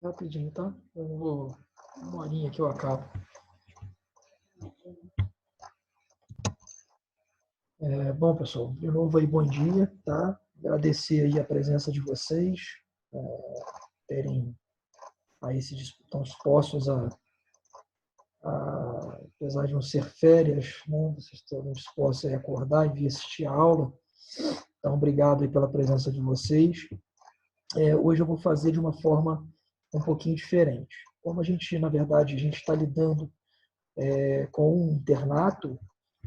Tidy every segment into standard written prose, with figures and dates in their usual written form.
Rapidinho, tá? Eu vou... Uma horinha que eu acabo. Bom, pessoal, de novo aí, bom dia, tá? Agradecer aí a presença de vocês, terem aí estão dispostos apesar de não ser férias, né? Vocês estão dispostos a acordar e vir assistir a aula. Então, obrigado aí pela presença de vocês. Hoje eu vou fazer de uma forma um pouquinho diferente. Como a gente, na verdade, a gente está lidando com um internato.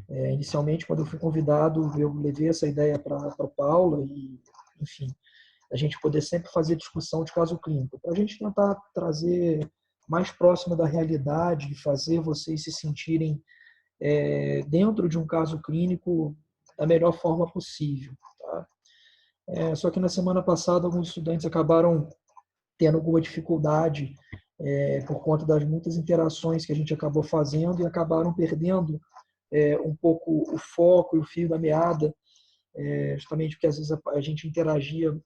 Inicialmente, quando eu fui convidado, eu levei essa ideia para a Paula e, enfim, a gente poder sempre fazer discussão de caso clínico, para a gente tentar trazer mais próximo da realidade e fazer vocês se sentirem dentro de um caso clínico da melhor forma possível. Tá? Só que na semana passada, alguns estudantes acabaram tendo alguma dificuldade por conta das muitas interações que a gente acabou fazendo e acabaram perdendo um pouco o foco e o fio da meada, justamente porque às vezes a gente interagia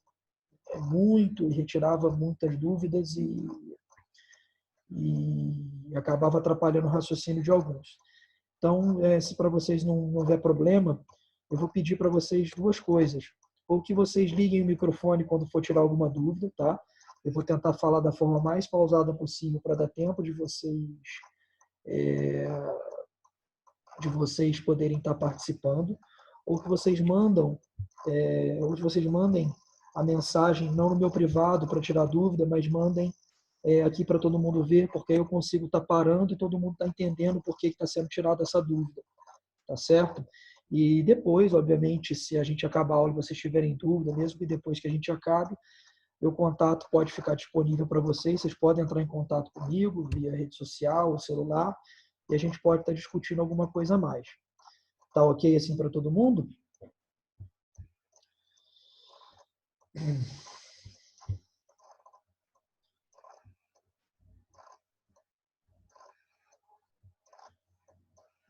muito e retirava muitas dúvidas e acabava atrapalhando o raciocínio de alguns. Então, se para vocês não houver problema, eu vou pedir para vocês duas coisas. Ou que vocês liguem o microfone quando for tirar alguma dúvida, tá? Eu vou tentar falar da forma mais pausada possível para dar tempo de vocês poderem estar participando, ou que vocês ou que vocês mandem a mensagem não no meu privado para tirar dúvida, mas mandem aqui para todo mundo ver, porque aí eu consigo estar parando e todo mundo está entendendo por que está sendo tirada essa dúvida, tá certo? E depois, obviamente, se a gente acabar a aula e vocês tiverem dúvida, mesmo que depois que a gente acabe, meu contato pode ficar disponível para vocês. Vocês podem entrar em contato comigo via rede social, celular, e a gente pode estar discutindo alguma coisa a mais. Tá ok assim para todo mundo?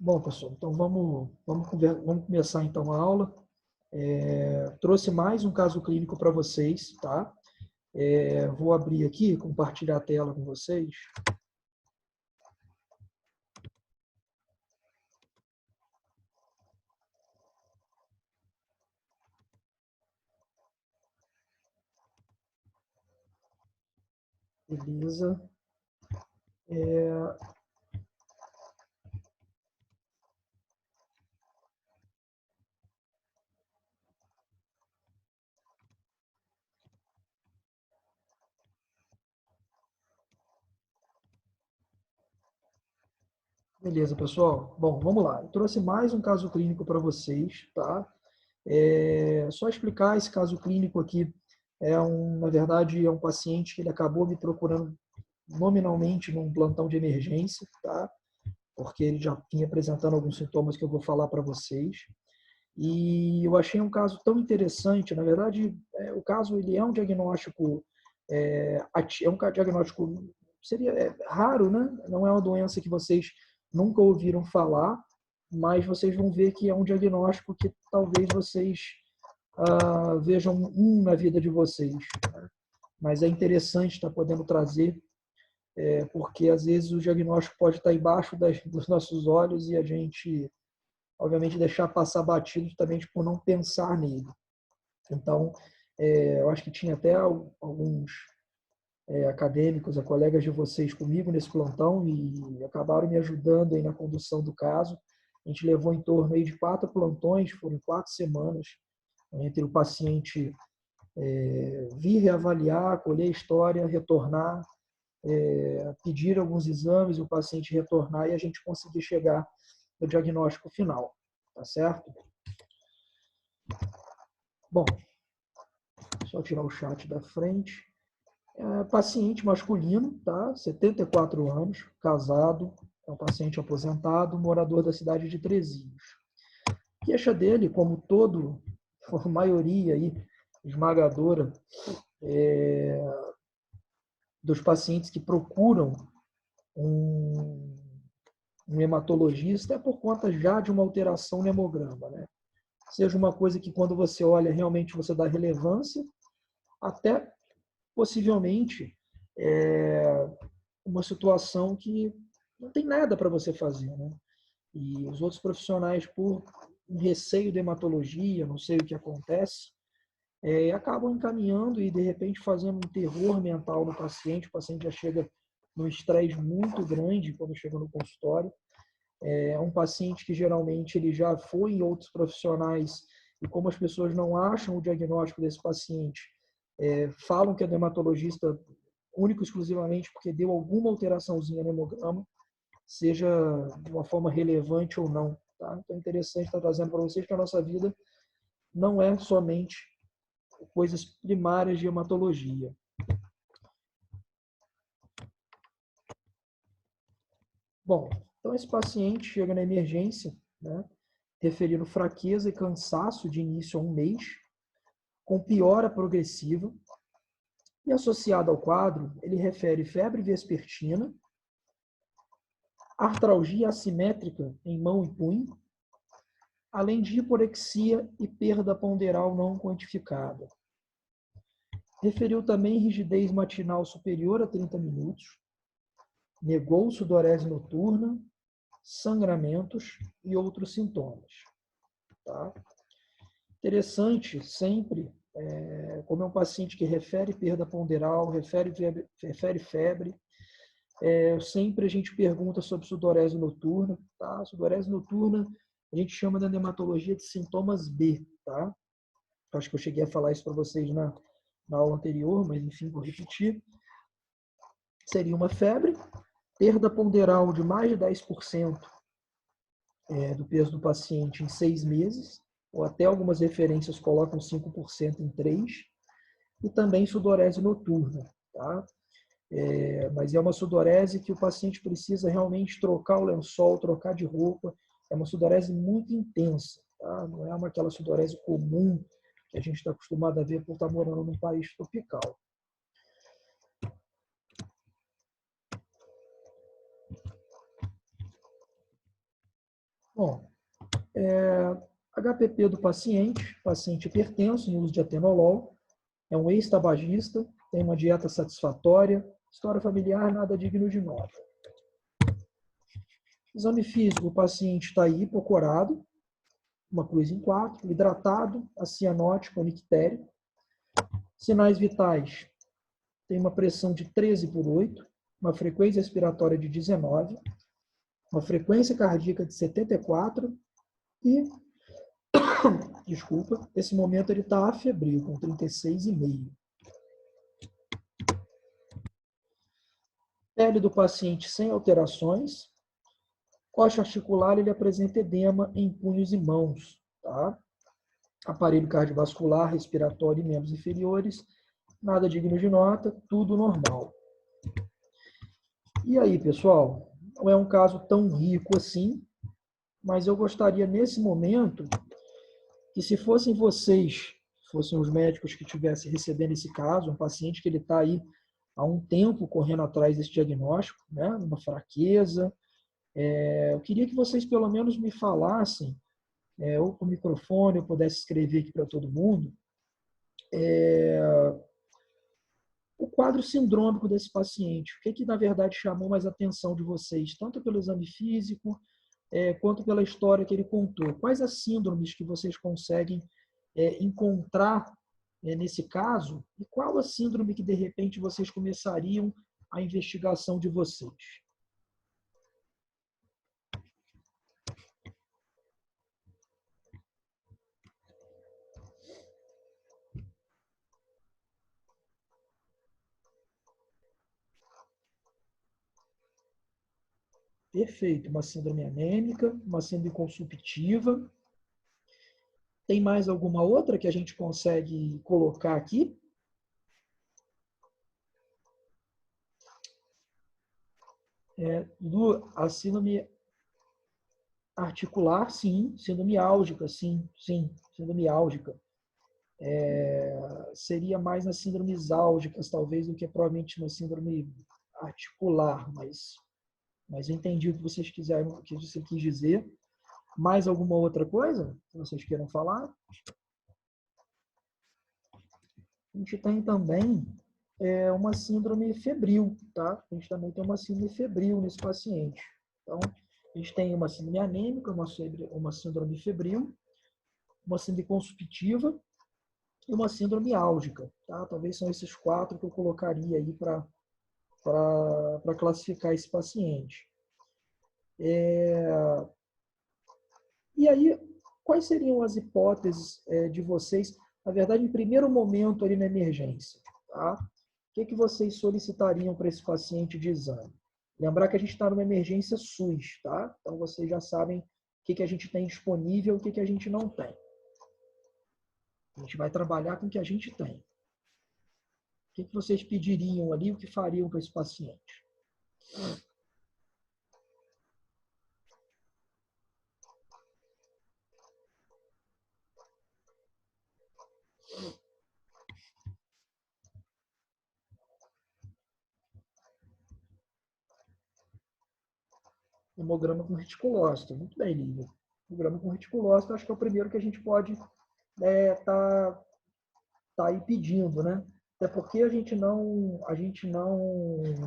Bom, pessoal, então vamos começar então a aula. Trouxe mais um caso clínico para vocês, tá? Vou abrir aqui, compartilhar a tela com vocês. Beleza. Beleza, pessoal. Bom, vamos lá. Eu trouxe mais um caso clínico para vocês, tá? Só explicar esse caso clínico aqui. Na verdade, é um paciente que ele acabou me procurando nominalmente num plantão de emergência, tá? Porque ele já vinha apresentando alguns sintomas que eu vou falar para vocês. E eu achei um caso tão interessante. Na verdade, o caso ele é um diagnóstico, é um diagnóstico seria raro, né? Não é uma doença que vocês nunca ouviram falar, mas vocês vão ver que é um diagnóstico que talvez vocês vejam na vida de vocês. Né? Mas é interessante estar podendo trazer, porque às vezes o diagnóstico pode estar embaixo dos nossos olhos e a gente obviamente deixar passar batido também por não pensar nele. Então, eu acho que tinha até alguns acadêmicos, colegas de vocês comigo nesse plantão e acabaram me ajudando aí na condução do caso. A gente levou em torno aí de 4 plantões, foram 4 semanas, entre o paciente vir reavaliar, colher a história, retornar, pedir alguns exames, o paciente retornar e a gente conseguir chegar no diagnóstico final, tá certo? Bom, só tirar o chat da frente. Paciente masculino, tá? 74 anos, casado, é um paciente aposentado, morador da cidade de Trezinhos. A queixa dele, como a maioria aí, esmagadora, dos pacientes que procuram um hematologista é por conta já de uma alteração no hemograma, né? Seja uma coisa que quando você olha realmente você dá relevância, até possivelmente uma situação que não tem nada para você fazer, né? E os outros profissionais, por um receio de hematologia, não sei o que acontece, acabam encaminhando e, de repente, fazendo um terror mental no paciente. O paciente já chega num estresse muito grande quando chega no consultório. É um paciente que, geralmente, ele já foi em outros profissionais e, como as pessoas não acham o diagnóstico desse paciente, falam que é dermatologista único e exclusivamente porque deu alguma alteraçãozinha no hemograma, seja de uma forma relevante ou não. Tá? Então é interessante estar trazendo para vocês que a nossa vida não é somente coisas primárias de hematologia. Bom, então esse paciente chega na emergência, né, referindo fraqueza e cansaço de início a 1 mês, com piora progressiva, e associado ao quadro, ele refere febre vespertina, artralgia assimétrica em mão e punho, além de hiporexia e perda ponderal não quantificada. Referiu também rigidez matinal superior a 30 minutos, negou sudorese noturna, sangramentos e outros sintomas. Tá? Interessante sempre, como é um paciente que refere perda ponderal, refere febre, sempre a gente pergunta sobre sudorese noturna. Tá? Sudorese noturna a gente chama na dermatologia de sintomas B. Tá? Acho que eu cheguei a falar isso para vocês na aula anterior, mas enfim, vou repetir. Seria uma febre, perda ponderal de mais de 10% do peso do paciente em 6 meses, ou até algumas referências colocam 5% em 3, e também sudorese noturna. Tá? Mas é uma sudorese que o paciente precisa realmente trocar o lençol, trocar de roupa. É uma sudorese muito intensa. Tá? Não é aquela sudorese comum que a gente está acostumado a ver por estar morando num país tropical. Bom, HPP do paciente hipertenso, em uso de atenolol, é um ex-tabagista, tem uma dieta satisfatória, história familiar nada digno de nota. Exame físico, o paciente está hipocorado, uma cruz em 4, hidratado, acianótico, anictério. Sinais vitais, tem uma pressão de 13/8, uma frequência respiratória de 19, uma frequência cardíaca de 74 e, nesse momento ele está afebril, com 36,5. Pele do paciente sem alterações. Coxa articular, ele apresenta edema em punhos e mãos. Tá? Aparelho cardiovascular, respiratório e membros inferiores, nada digno de nota, tudo normal. E aí, pessoal? Não é um caso tão rico assim, mas eu gostaria, nesse momento, que se fossem vocês, fossem os médicos que estivessem recebendo esse caso, um paciente que ele está aí há um tempo correndo atrás desse diagnóstico, né, uma fraqueza, eu queria que vocês pelo menos me falassem, ou com o microfone eu pudesse escrever aqui para todo mundo, o quadro sindrômico desse paciente. O que na verdade chamou mais a atenção de vocês, tanto pelo exame físico, quanto pela história que ele contou? Quais as síndromes que vocês conseguem encontrar nesse caso? E qual a síndrome que, de repente, vocês começariam a investigação de vocês? Perfeito. Uma síndrome anêmica, uma síndrome consumptiva. Tem mais alguma outra que a gente consegue colocar aqui? A síndrome articular, sim. Síndrome álgica, sim. Síndrome álgica. Seria mais nas síndromes álgicas, talvez, do que provavelmente na síndrome articular, mas eu entendi o que vocês quiseram, o que você quis dizer. Mais alguma outra coisa que vocês queiram falar? A gente tem também uma síndrome febril, tá? A gente também tem uma síndrome febril nesse paciente. Então, a gente tem uma síndrome anêmica, uma síndrome febril, uma síndrome consumptiva e uma síndrome álgica, tá? Talvez são esses 4 que eu colocaria aí para classificar esse paciente. E aí, quais seriam as hipóteses de vocês, na verdade, em primeiro momento ali na emergência, tá? O que vocês solicitariam para esse paciente de exame? Lembrar que a gente está numa emergência SUS, tá? Então, vocês já sabem o que a gente tem disponível e o que a gente não tem. A gente vai trabalhar com o que a gente tem. O que vocês pediriam ali, o que fariam para esse paciente? Hemograma com reticulócito. Muito bem, Lívia. Hemograma com reticulócito, acho que é o primeiro que a gente pode tá aí pedindo, né? Até porque a gente não,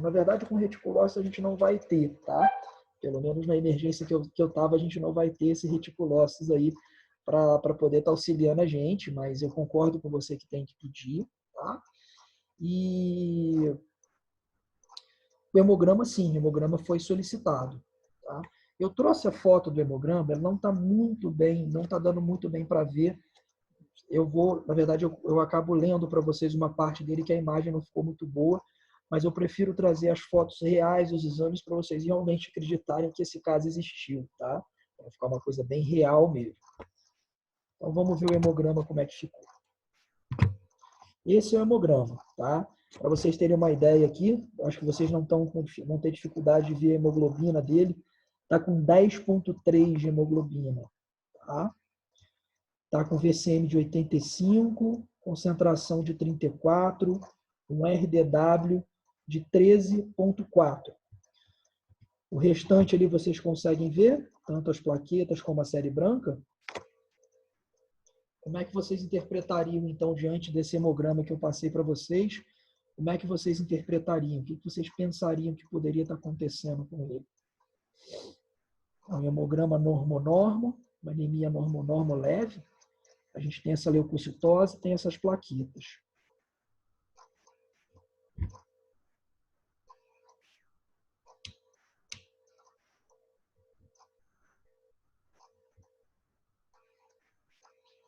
na verdade, com reticulócito a gente não vai ter, tá? Pelo menos na emergência que eu tava, a gente não vai ter esse reticulócitos aí para poder estar auxiliando a gente, mas eu concordo com você que tem que pedir, tá? E o hemograma, sim, o hemograma foi solicitado, tá? Eu trouxe a foto do hemograma, ele não está muito bem, não está dando muito bem para ver. Na verdade, eu acabo lendo para vocês uma parte dele que a imagem não ficou muito boa, mas eu prefiro trazer as fotos reais dos exames para vocês realmente acreditarem que esse caso existiu, tá? Para ficar uma coisa bem real mesmo. Então vamos ver o hemograma como é que ficou. Esse é o hemograma, tá? Para vocês terem uma ideia aqui, acho que vocês não vão ter dificuldade de ver a hemoglobina dele. Está com 10,3 de hemoglobina, tá? Está com VCM de 85, concentração de 34, um RDW de 13,4. O restante ali vocês conseguem ver, tanto as plaquetas como a série branca. Como é que vocês interpretariam, então, diante desse hemograma que eu passei para vocês? Como é que vocês interpretariam? O que vocês pensariam que poderia estar acontecendo com ele? Um hemograma normo-normo, uma anemia normo-normo leve. A gente tem essa leucocitose, tem essas plaquetas.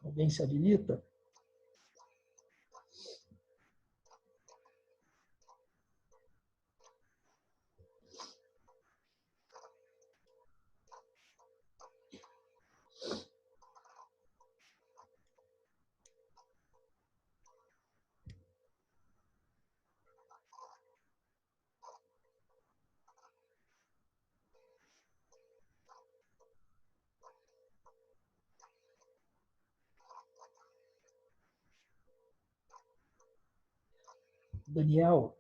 Alguém se habilita? Daniel,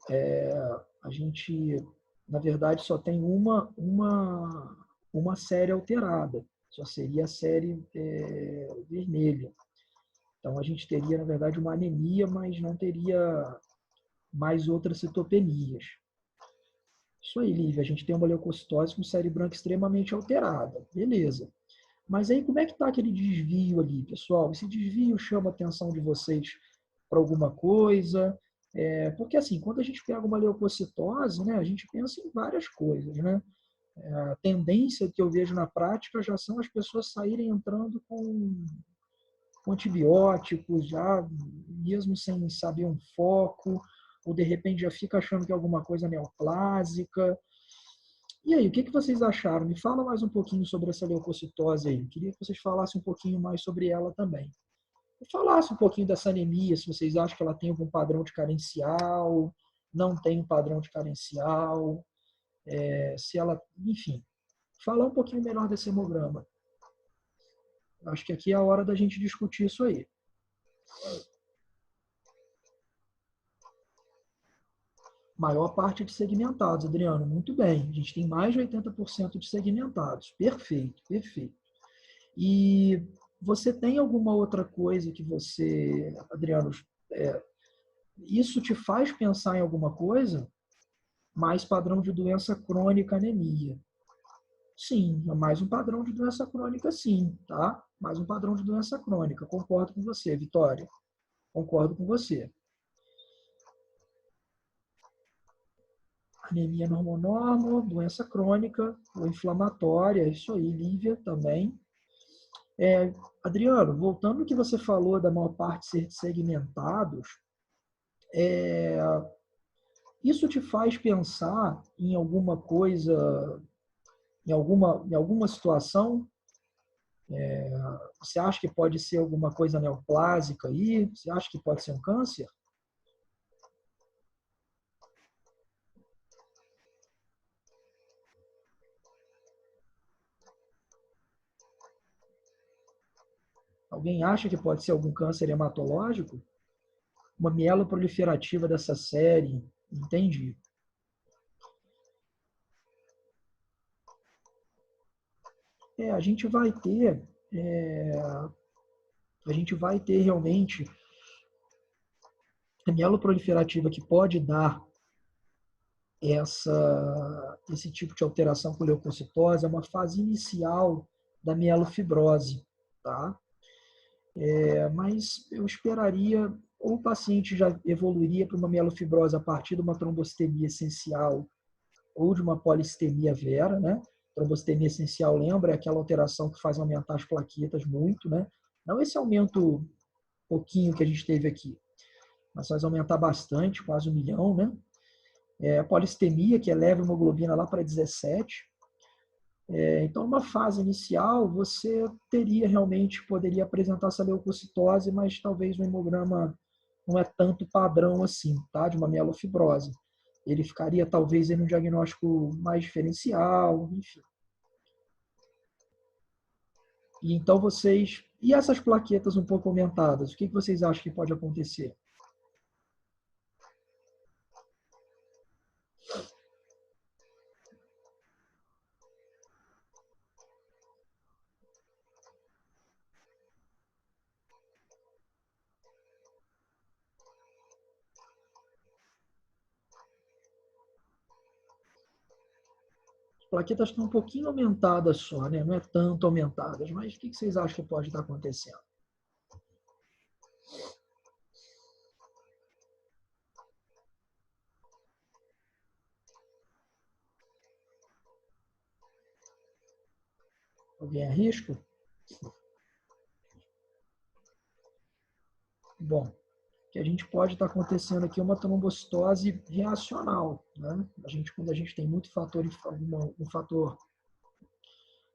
a gente, na verdade, só tem uma série alterada. Só seria a série vermelha. Então, a gente teria, na verdade, uma anemia, mas não teria mais outras citopenias. Isso aí, Lívia, a gente tem uma leucocitose com série branca extremamente alterada. Beleza. Mas aí, como é que está aquele desvio ali, pessoal? Esse desvio chama a atenção de vocês para alguma coisa? Porque, assim, quando a gente pega uma leucocitose, né, a gente pensa em várias coisas, né? A tendência que eu vejo na prática já são as pessoas saírem entrando com antibióticos, já mesmo sem saber um foco, ou de repente já fica achando que é alguma coisa neoplásica. E aí, o que vocês acharam? Me fala mais um pouquinho sobre essa leucocitose aí. Queria que vocês falassem um pouquinho mais sobre ela também. E falasse um pouquinho dessa anemia, se vocês acham que ela tem algum padrão de carencial, não tem um padrão de carencial, se ela, enfim, falar um pouquinho melhor desse hemograma. Acho que aqui é a hora da gente discutir isso aí. Maior parte de segmentados, Adriano. Muito bem. A gente tem mais de 80% de segmentados. Perfeito, perfeito. E você tem alguma outra coisa que você, Adriano, Isso te faz pensar em alguma coisa? Mais padrão de doença crônica, anemia. Sim, é mais um padrão de doença crônica, sim, tá? Mais um padrão de doença crônica. Concordo com você, Vitória. Concordo com você. Anemia normonormo, doença crônica ou inflamatória, isso aí, Lívia também. Adriano, voltando ao que você falou da maior parte ser segmentados, isso te faz pensar em alguma coisa, em alguma situação? Você acha que pode ser alguma coisa neoplásica aí? Você acha que pode ser um câncer? Alguém acha que pode ser algum câncer hematológico? Uma mieloproliferativa dessa série? Entendi. A gente vai ter, realmente a mieloproliferativa que pode dar esse tipo de alteração com leucocitose é uma fase inicial da mielofibrose, tá? Mas eu esperaria, ou o paciente já evoluiria para uma mielofibrose a partir de uma trombocitemia essencial ou de uma polistemia vera, né? Trombocitemia essencial, lembra, é aquela alteração que faz aumentar as plaquetas muito, né? Não esse aumento pouquinho que a gente teve aqui, mas faz aumentar bastante, quase 1 milhão, né? A polistemia, que eleva a hemoglobina lá para 17. Então, numa fase inicial, você poderia apresentar essa leucocitose, mas talvez o hemograma não é tanto padrão assim, tá? De uma mielofibrose. Ele ficaria talvez em um diagnóstico mais diferencial, enfim. E então vocês... E essas plaquetas um pouco aumentadas, o que vocês acham que pode acontecer? As plaquetas estão um pouquinho aumentadas só, né? Não é tanto aumentadas, mas o que vocês acham que pode estar acontecendo? Alguém arrisca? Bom, que a gente pode estar acontecendo aqui uma trombocitose reacional, né? Quando a gente tem muito fator, um fator,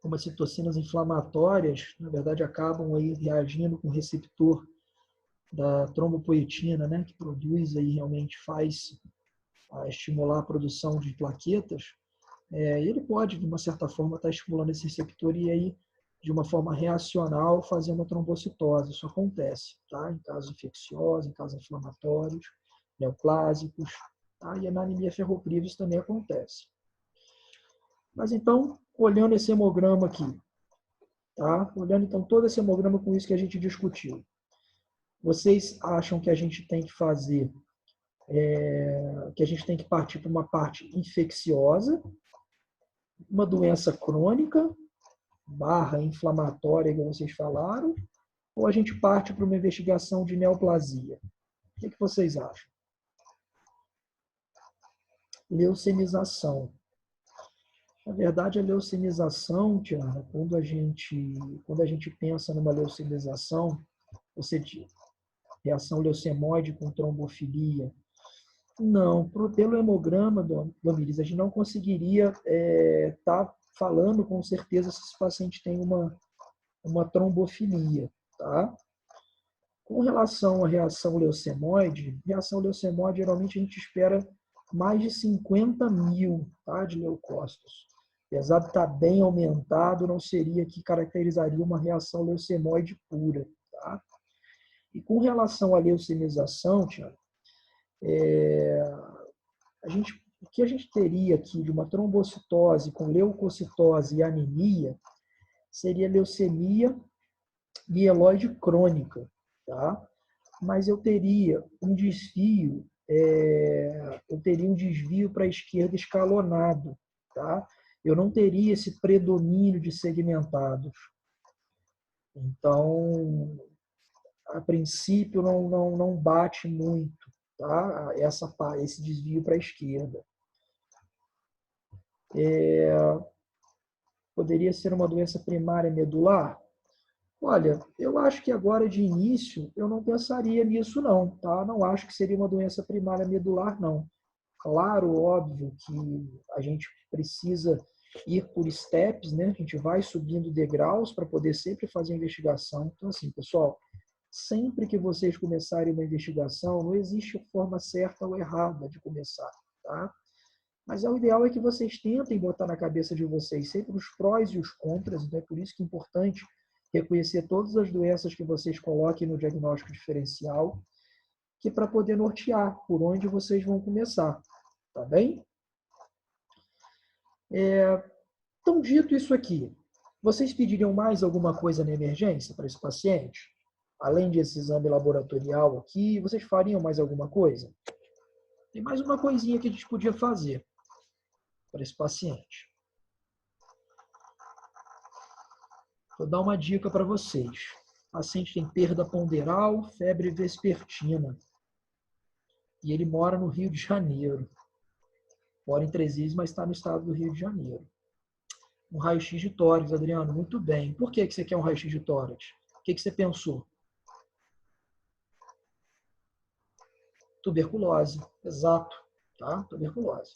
umas citocinas inflamatórias, na verdade acabam aí reagindo com o receptor da trombopoetina, né? Que produz aí realmente faz estimular a produção de plaquetas. Ele pode, de uma certa forma, estar estimulando esse receptor e aí de uma forma reacional, fazer uma trombocitose. Isso acontece, tá? Em casos infecciosos, em casos inflamatórios, neoplásicos, tá? E na anemia ferropriva isso também acontece. Mas então, olhando esse hemograma aqui, tá? Olhando então todo esse hemograma com isso que a gente discutiu, vocês acham que a gente tem que fazer, que a gente tem que partir para uma parte infecciosa, uma doença crônica, barra inflamatória, como vocês falaram, ou a gente parte para uma investigação de neoplasia? O que vocês acham? Leucemização. Na verdade, a leucemização, Tiana, quando a gente pensa numa leucemização, você diz reação leucemóide com trombofilia. Não, pelo hemograma, Domiris, a gente não conseguiria estar falando com certeza se esse paciente tem uma trombofilia, tá? Com relação à reação leucemóide, geralmente a gente espera mais de 50 mil, tá, de leucócitos. Apesar de estar bem aumentado, não seria que caracterizaria uma reação leucemóide pura. Tá? E com relação à leucemização, Tiago, o que a gente teria aqui de uma trombocitose com leucocitose e anemia seria leucemia mieloide crônica. Tá? mas eu teria um desvio, para a esquerda escalonado, tá? Eu não teria esse predomínio de segmentados. Então, a princípio, não bate muito, tá? Esse desvio para a esquerda. Poderia ser uma doença primária medular? Olha, eu acho que agora de início eu não pensaria nisso não, tá? Não acho que seria uma doença primária medular, não. Claro, óbvio que a gente precisa ir por steps, né? A gente vai subindo degraus para poder sempre fazer a investigação. Então, assim, pessoal, sempre que vocês começarem uma investigação, não existe forma certa ou errada de começar, tá? Mas o ideal é que vocês tentem botar na cabeça de vocês sempre os prós e os contras, então é por isso que é importante reconhecer todas as doenças que vocês coloquem no diagnóstico diferencial, que para poder nortear por onde vocês vão começar, tá bem? Então, dito isso aqui, vocês pediriam mais alguma coisa na emergência para esse paciente? Além desse exame laboratorial aqui, vocês fariam mais alguma coisa? Tem mais uma coisinha que a gente podia fazer para esse paciente. Vou dar uma dica para vocês. O paciente tem perda ponderal, febre vespertina. E ele mora no Rio de Janeiro. Mora em Três Rios, mas está no estado do Rio de Janeiro. Um raio-x de tórax, Adriano. Muito bem. Por que você quer um raio-x de tórax? O que você pensou? Tuberculose. Exato. Tá? Tuberculose.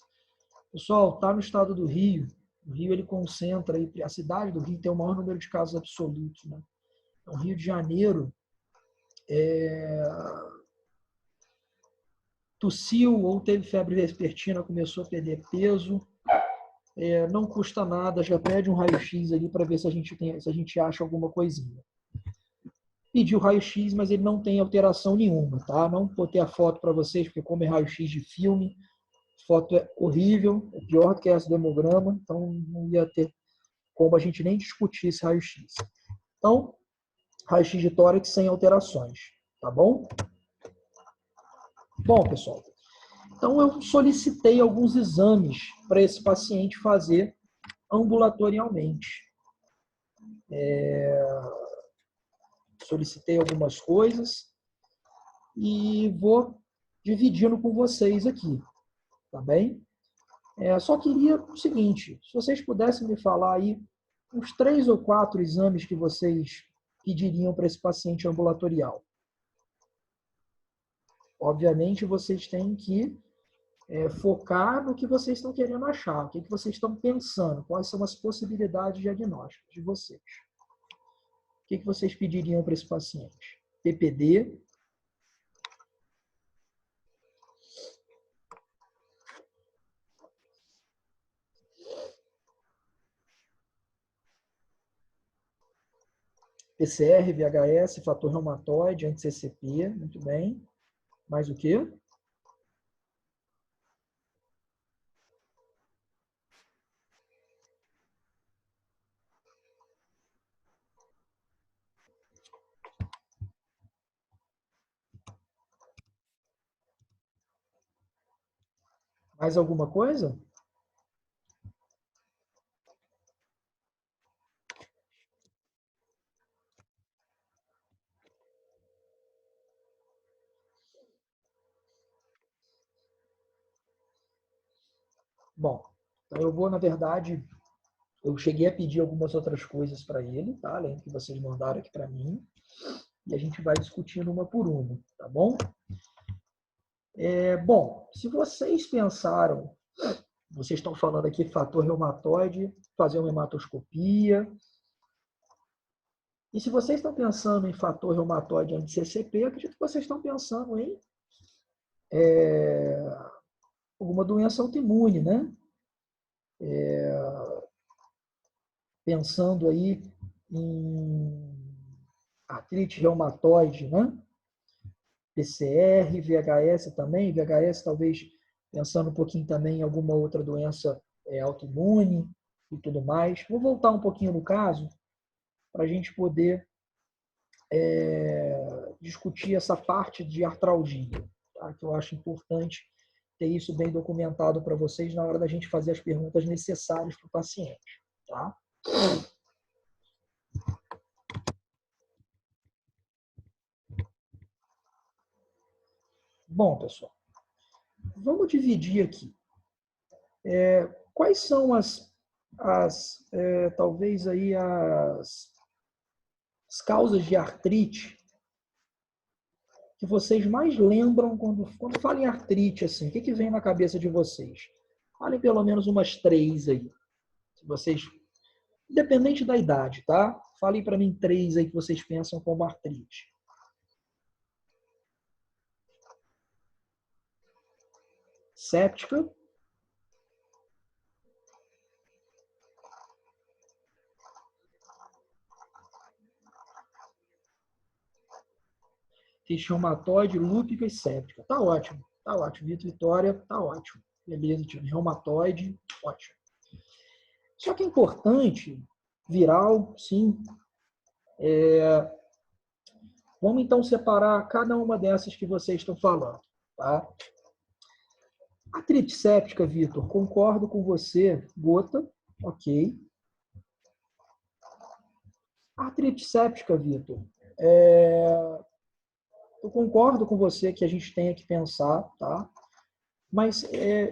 Pessoal, está no estado do Rio. O Rio ele concentra, a cidade do Rio tem o maior número de casos absolutos. Né? Então, Rio de Janeiro tossiu ou teve febre vespertina, começou a perder peso, não custa nada, já pede um raio-x ali para ver se a gente acha alguma coisinha. Pediu raio-x, mas ele não tem alteração nenhuma, tá? Não botei a foto para vocês, porque como é raio-x de filme, a foto é horrível, é pior do que essa do hemograma, então não ia ter como a gente nem discutir esse raio-x. Então, raio-x de tórax sem alterações, tá bom? Bom, pessoal, então eu solicitei alguns exames para esse paciente fazer ambulatorialmente. Solicitei algumas coisas e vou dividindo com vocês aqui, tá bem? Só queria o seguinte, se vocês pudessem me falar aí uns 3 ou 4 exames que vocês pediriam para esse paciente ambulatorial. Obviamente, vocês têm que focar no que vocês estão querendo achar, o que vocês estão pensando, quais são as possibilidades diagnósticas de vocês. O que vocês pediriam para esse paciente? PPD, PCR, VHS, fator reumatoide, anti-CCP, muito bem. Mais o quê? Mais alguma coisa? Bom, então eu vou, na verdade, eu cheguei a pedir algumas outras coisas para ele, tá? Além do que vocês mandaram aqui para mim. E a gente vai discutindo uma por uma, tá bom? Bom, se vocês pensaram, vocês estão falando aqui fator reumatoide, fazer uma hematoscopia. E se vocês estão pensando em fator reumatoide anti-CCP, acredito que vocês estão pensando em alguma doença autoimune, né? Pensando aí em artrite reumatoide, né? PCR, VHS também, VHS talvez pensando um pouquinho também em alguma outra doença autoimune e tudo mais. Vou voltar um pouquinho no caso para a gente poder discutir essa parte de artralgia, tá? Que eu acho importante ter isso bem documentado para vocês na hora da gente fazer as perguntas necessárias para o paciente. Tá? Bom, pessoal, vamos dividir aqui. Quais são talvez aí as causas de artrite que vocês mais lembram quando falam em artrite, assim? O que vem na cabeça de vocês? Falem pelo menos umas 3 aí. Se vocês, independente da idade, tá? Falem para mim 3 aí que vocês pensam como artrite. Séptica. Reumatoide, lúpica e séptica. Tá ótimo. Tá ótimo. Vitor Vitória, tá ótimo. Beleza, tio. Reumatoide, ótimo. Só que é importante, viral, sim. Vamos então separar cada uma dessas que vocês estão falando, tá? Artrite séptica, Vitor, concordo com você. Gota, ok. Artrite séptica, Vitor, eu concordo com você que a gente tenha que pensar, tá? Mas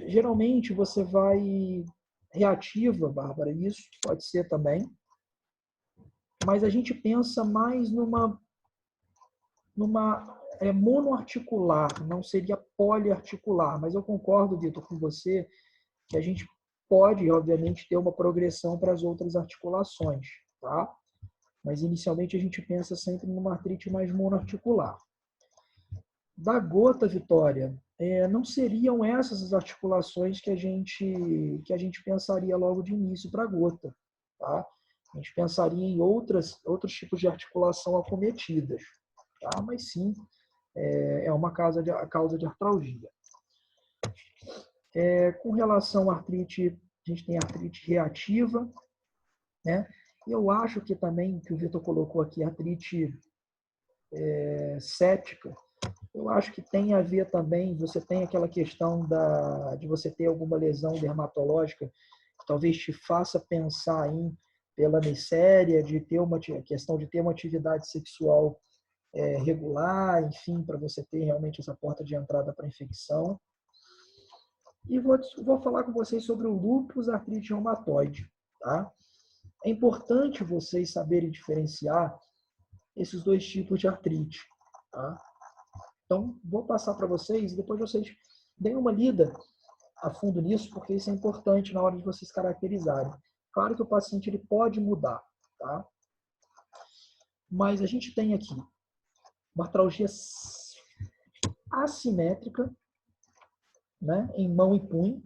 geralmente você vai reativa, Bárbara, isso pode ser também. Mas a gente pensa mais numa monoarticular, não seria poliarticular. Mas eu concordo, Vitor, com você que a gente pode, obviamente, ter uma progressão para as outras articulações, tá? Mas inicialmente a gente pensa sempre numa artrite mais monoarticular. Da gota, Vitória, não seriam essas as articulações que a gente pensaria logo de início para a gota, tá? A gente pensaria em outros tipos de articulação acometidas, tá? Mas sim, é uma causa de artralgia. Com relação à artrite, a gente tem artrite reativa, né? E eu acho que também, que o Vitor colocou aqui, artrite séptica, eu acho que tem a ver também, você tem aquela questão de você ter alguma lesão dermatológica que talvez te faça pensar em pela miséria, de ter uma questão de ter uma atividade sexual regular, enfim, para você ter realmente essa porta de entrada para infecção. E vou falar com vocês sobre o lúpus artrite reumatoide, tá? É importante vocês saberem diferenciar esses dois tipos de artrite, tá? Então, vou passar para vocês e depois vocês deem uma lida a fundo nisso, porque isso é importante na hora de vocês caracterizarem. Claro que o paciente ele pode mudar, tá? Mas a gente tem aqui uma artralgia assimétrica, né, em mão e punho,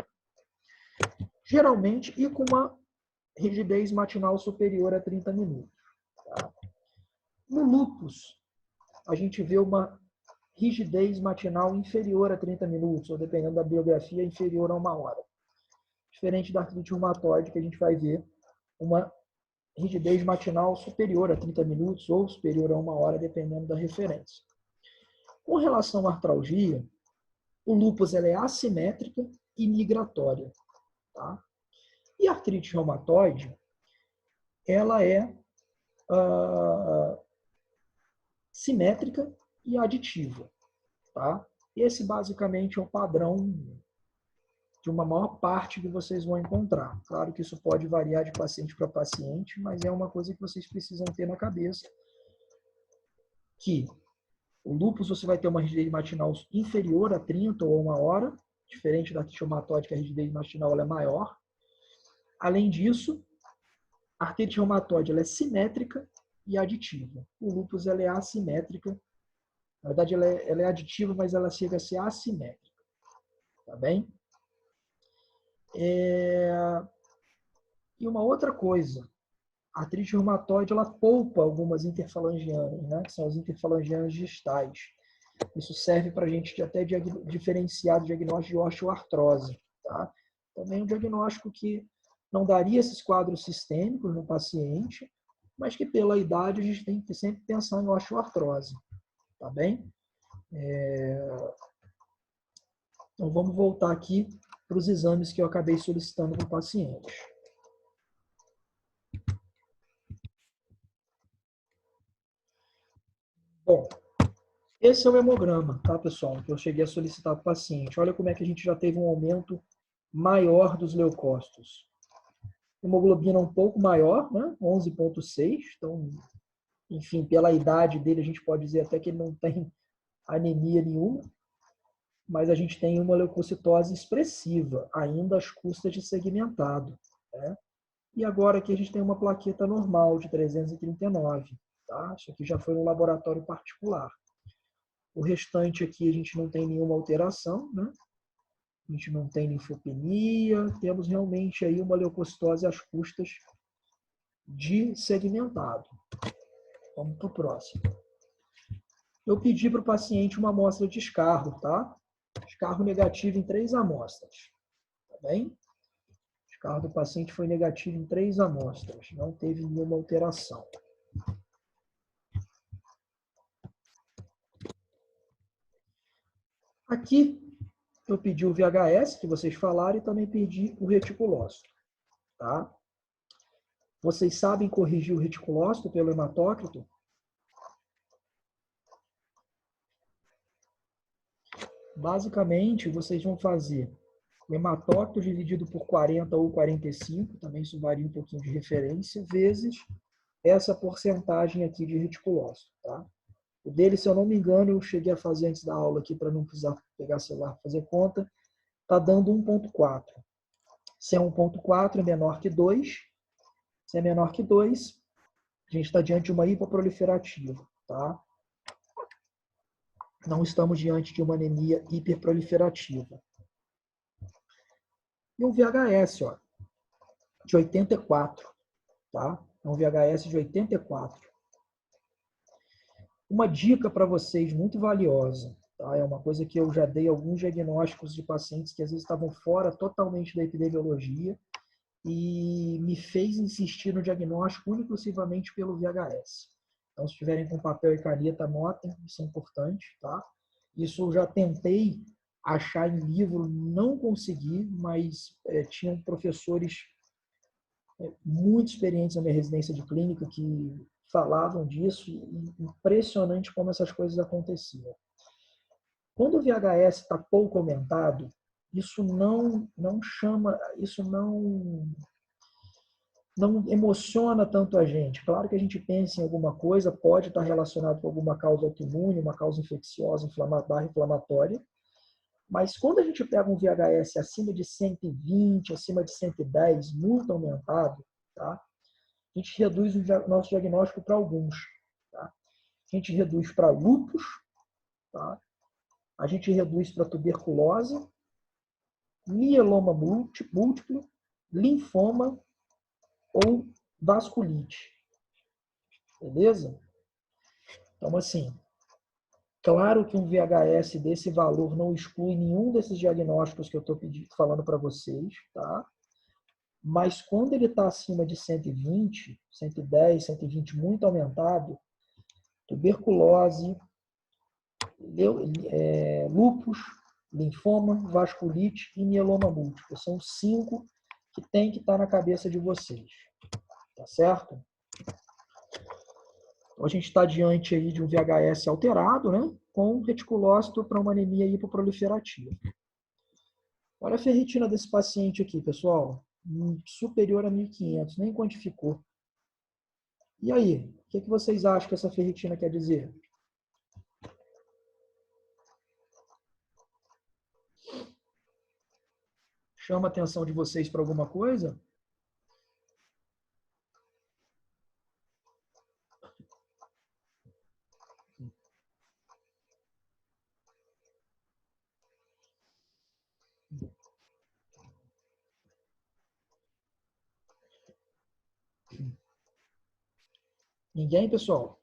geralmente, e com uma rigidez matinal superior a 30 minutos. Tá? No lúpus, a gente vê uma rigidez matinal inferior a 30 minutos, ou dependendo da biografia, inferior a 1 hora. Diferente da artrite reumatoide, que a gente vai ver uma rigidez matinal superior a 30 minutos ou superior a 1 hora, dependendo da referência. Com relação à artralgia, o lúpus ela é assimétrica e migratória. Tá? E a artrite reumatoide, ela é simétrica e aditiva. Tá? Esse basicamente é o padrão de uma maior parte que vocês vão encontrar. Claro que isso pode variar de paciente para paciente, mas é uma coisa que vocês precisam ter na cabeça, que o lúpus você vai ter uma rigidez matinal inferior a 30 ou 1 hora, diferente da artrite reumatoide, que a rigidez matinal ela é maior. Além disso, a artrite reumatoide ela é simétrica e aditiva. O lúpus ela é assimétrica. Na verdade, ela é aditiva, mas ela chega a ser assimétrica. Tá bem? E uma outra coisa, a artrite reumatoide ela poupa algumas interfalangianas, né? Que são as interfalangianas distais. Isso serve para a gente até diferenciar o diagnóstico de osteoartrose. Tá? Também um diagnóstico que não daria esses quadros sistêmicos no paciente, mas que pela idade a gente tem que sempre pensar em osteoartrose. tá bem? Então, vamos voltar aqui para os exames que eu acabei solicitando para o paciente. Bom, esse é o hemograma, tá, pessoal? Que eu cheguei a solicitar para o paciente. Olha como é que a gente já teve um aumento maior dos leucócitos. Hemoglobina um pouco maior, né? 11,6. Então, enfim, pela idade dele, a gente pode dizer até que ele não tem anemia nenhuma, mas a gente tem uma leucocitose expressiva, ainda às custas de segmentado, né? E agora aqui a gente tem uma plaqueta normal de 339, tá? Isso aqui já foi um laboratório particular. O restante aqui a gente não tem nenhuma alteração, né? A gente não tem linfopenia, temos realmente aí uma leucocitose às custas de segmentado. Vamos para o próximo. Eu pedi para o paciente uma amostra de escarro, tá? Escarro negativo em 3 amostras, tá bem? O escarro do paciente foi negativo em 3 amostras, não teve nenhuma alteração. Aqui eu pedi o VHS, que vocês falaram, e também pedi o reticulócito, tá? Vocês sabem corrigir o reticulócito pelo hematócrito? Basicamente, vocês vão fazer o hematócrito dividido por 40 ou 45, também isso varia um pouquinho de referência, vezes essa porcentagem aqui de reticulócito, tá? O dele, se eu não me engano, eu cheguei a fazer antes da aula aqui para não precisar pegar celular para fazer conta, tá dando 1,4. Se é 1,4 é menor que 2, se é menor que 2, a gente está diante de uma hipoproliferativa, tá? Não estamos diante de uma anemia hiperproliferativa. E um VHS, ó, de 84, tá? É um VHS de 84. Uma dica para vocês muito valiosa, tá? É uma coisa que eu já dei alguns diagnósticos de pacientes que às vezes estavam fora totalmente da epidemiologia e me fez insistir no diagnóstico único e exclusivamente pelo VHS. Então, se tiverem com papel e caneta, anotem, isso é importante, tá? Isso eu já tentei achar em livro, não consegui, mas tinham professores muito experientes na minha residência de clínica que falavam disso, e impressionante como essas coisas aconteciam. Quando o VHS está pouco aumentado, isso não chama, isso não emociona tanto a gente. Claro que a gente pensa em alguma coisa, pode estar relacionado com alguma causa autoimune, uma causa infecciosa, inflamatória, mas quando a gente pega um VHS acima de 120, acima de 110, muito aumentado, tá? A gente reduz o nosso diagnóstico para alguns. Tá? A gente reduz para lúpus, tá? A gente reduz para tuberculose, mieloma múltiplo, linfoma ou vasculite. Beleza? Então, assim, claro que um VHS desse valor não exclui nenhum desses diagnósticos que eu estou falando para vocês, tá? Mas quando ele está acima de 120, 110, 120 muito aumentado, tuberculose, lúpus, linfoma, vasculite e mieloma múltiplo. São 5 que tem que estar na cabeça de vocês. Tá certo? Então, a gente está diante aí de um VHS alterado, né? Com reticulócito para uma anemia hipoproliferativa. Olha a ferritina desse paciente aqui, pessoal. Superior a 1.500, nem quantificou. E aí, o que vocês acham que essa ferritina quer dizer? Chama a atenção de vocês para alguma coisa? Ninguém, pessoal?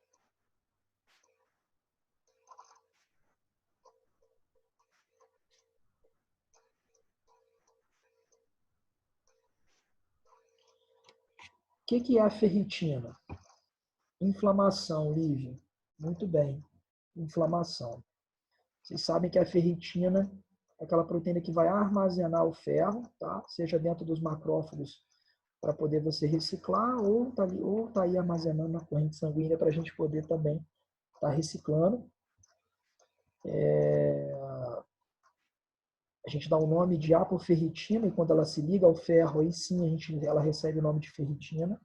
O que é a ferritina? Inflamação, Lívia. Muito bem. inflamação. Vocês sabem que a ferritina é aquela proteína que vai armazenar o ferro, tá? Seja dentro dos macrófagos para poder você reciclar, ou tá aí armazenando na corrente sanguínea para a gente poder também estar reciclando. A gente dá o nome de apoferritina, e quando ela se liga ao ferro, aí sim ela recebe o nome de ferritina.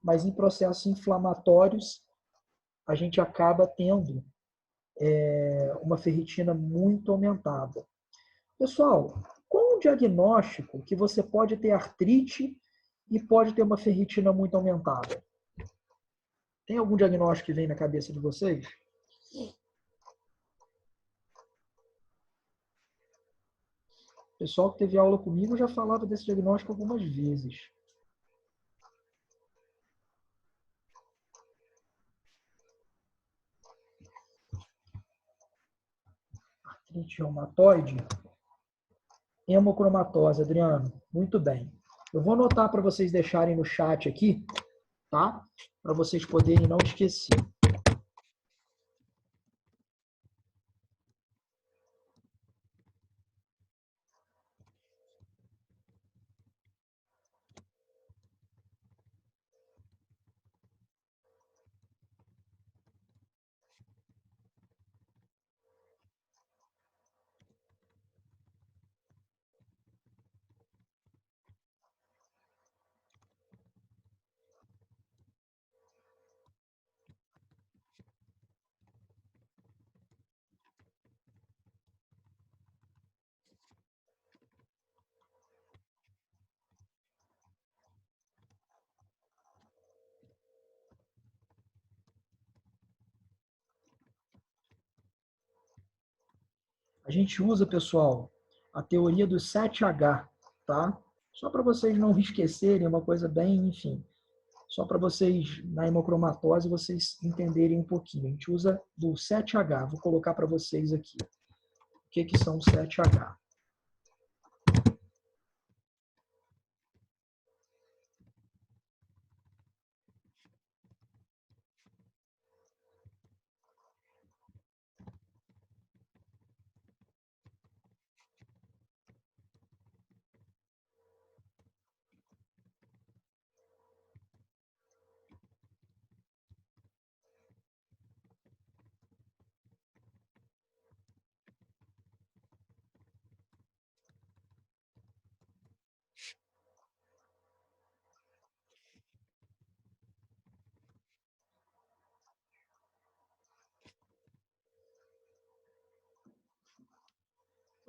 Mas em processos inflamatórios, a gente acaba tendo uma ferritina muito aumentada. Pessoal, qual o diagnóstico que você pode ter artrite e pode ter uma ferritina muito aumentada? Tem algum diagnóstico que vem na cabeça de vocês? O pessoal que teve aula comigo já falava desse diagnóstico algumas vezes. Artrite reumatoide, hemocromatose, Adriano. Muito bem. Eu vou anotar para vocês deixarem no chat aqui, tá? Para vocês poderem não esquecer. A gente usa, pessoal, a teoria do 7H, tá? Só para vocês não esquecerem, é uma coisa bem, enfim, só para vocês, na hemocromatose, vocês entenderem um pouquinho. A gente usa do 7H, vou colocar para vocês aqui. O que são os 7H?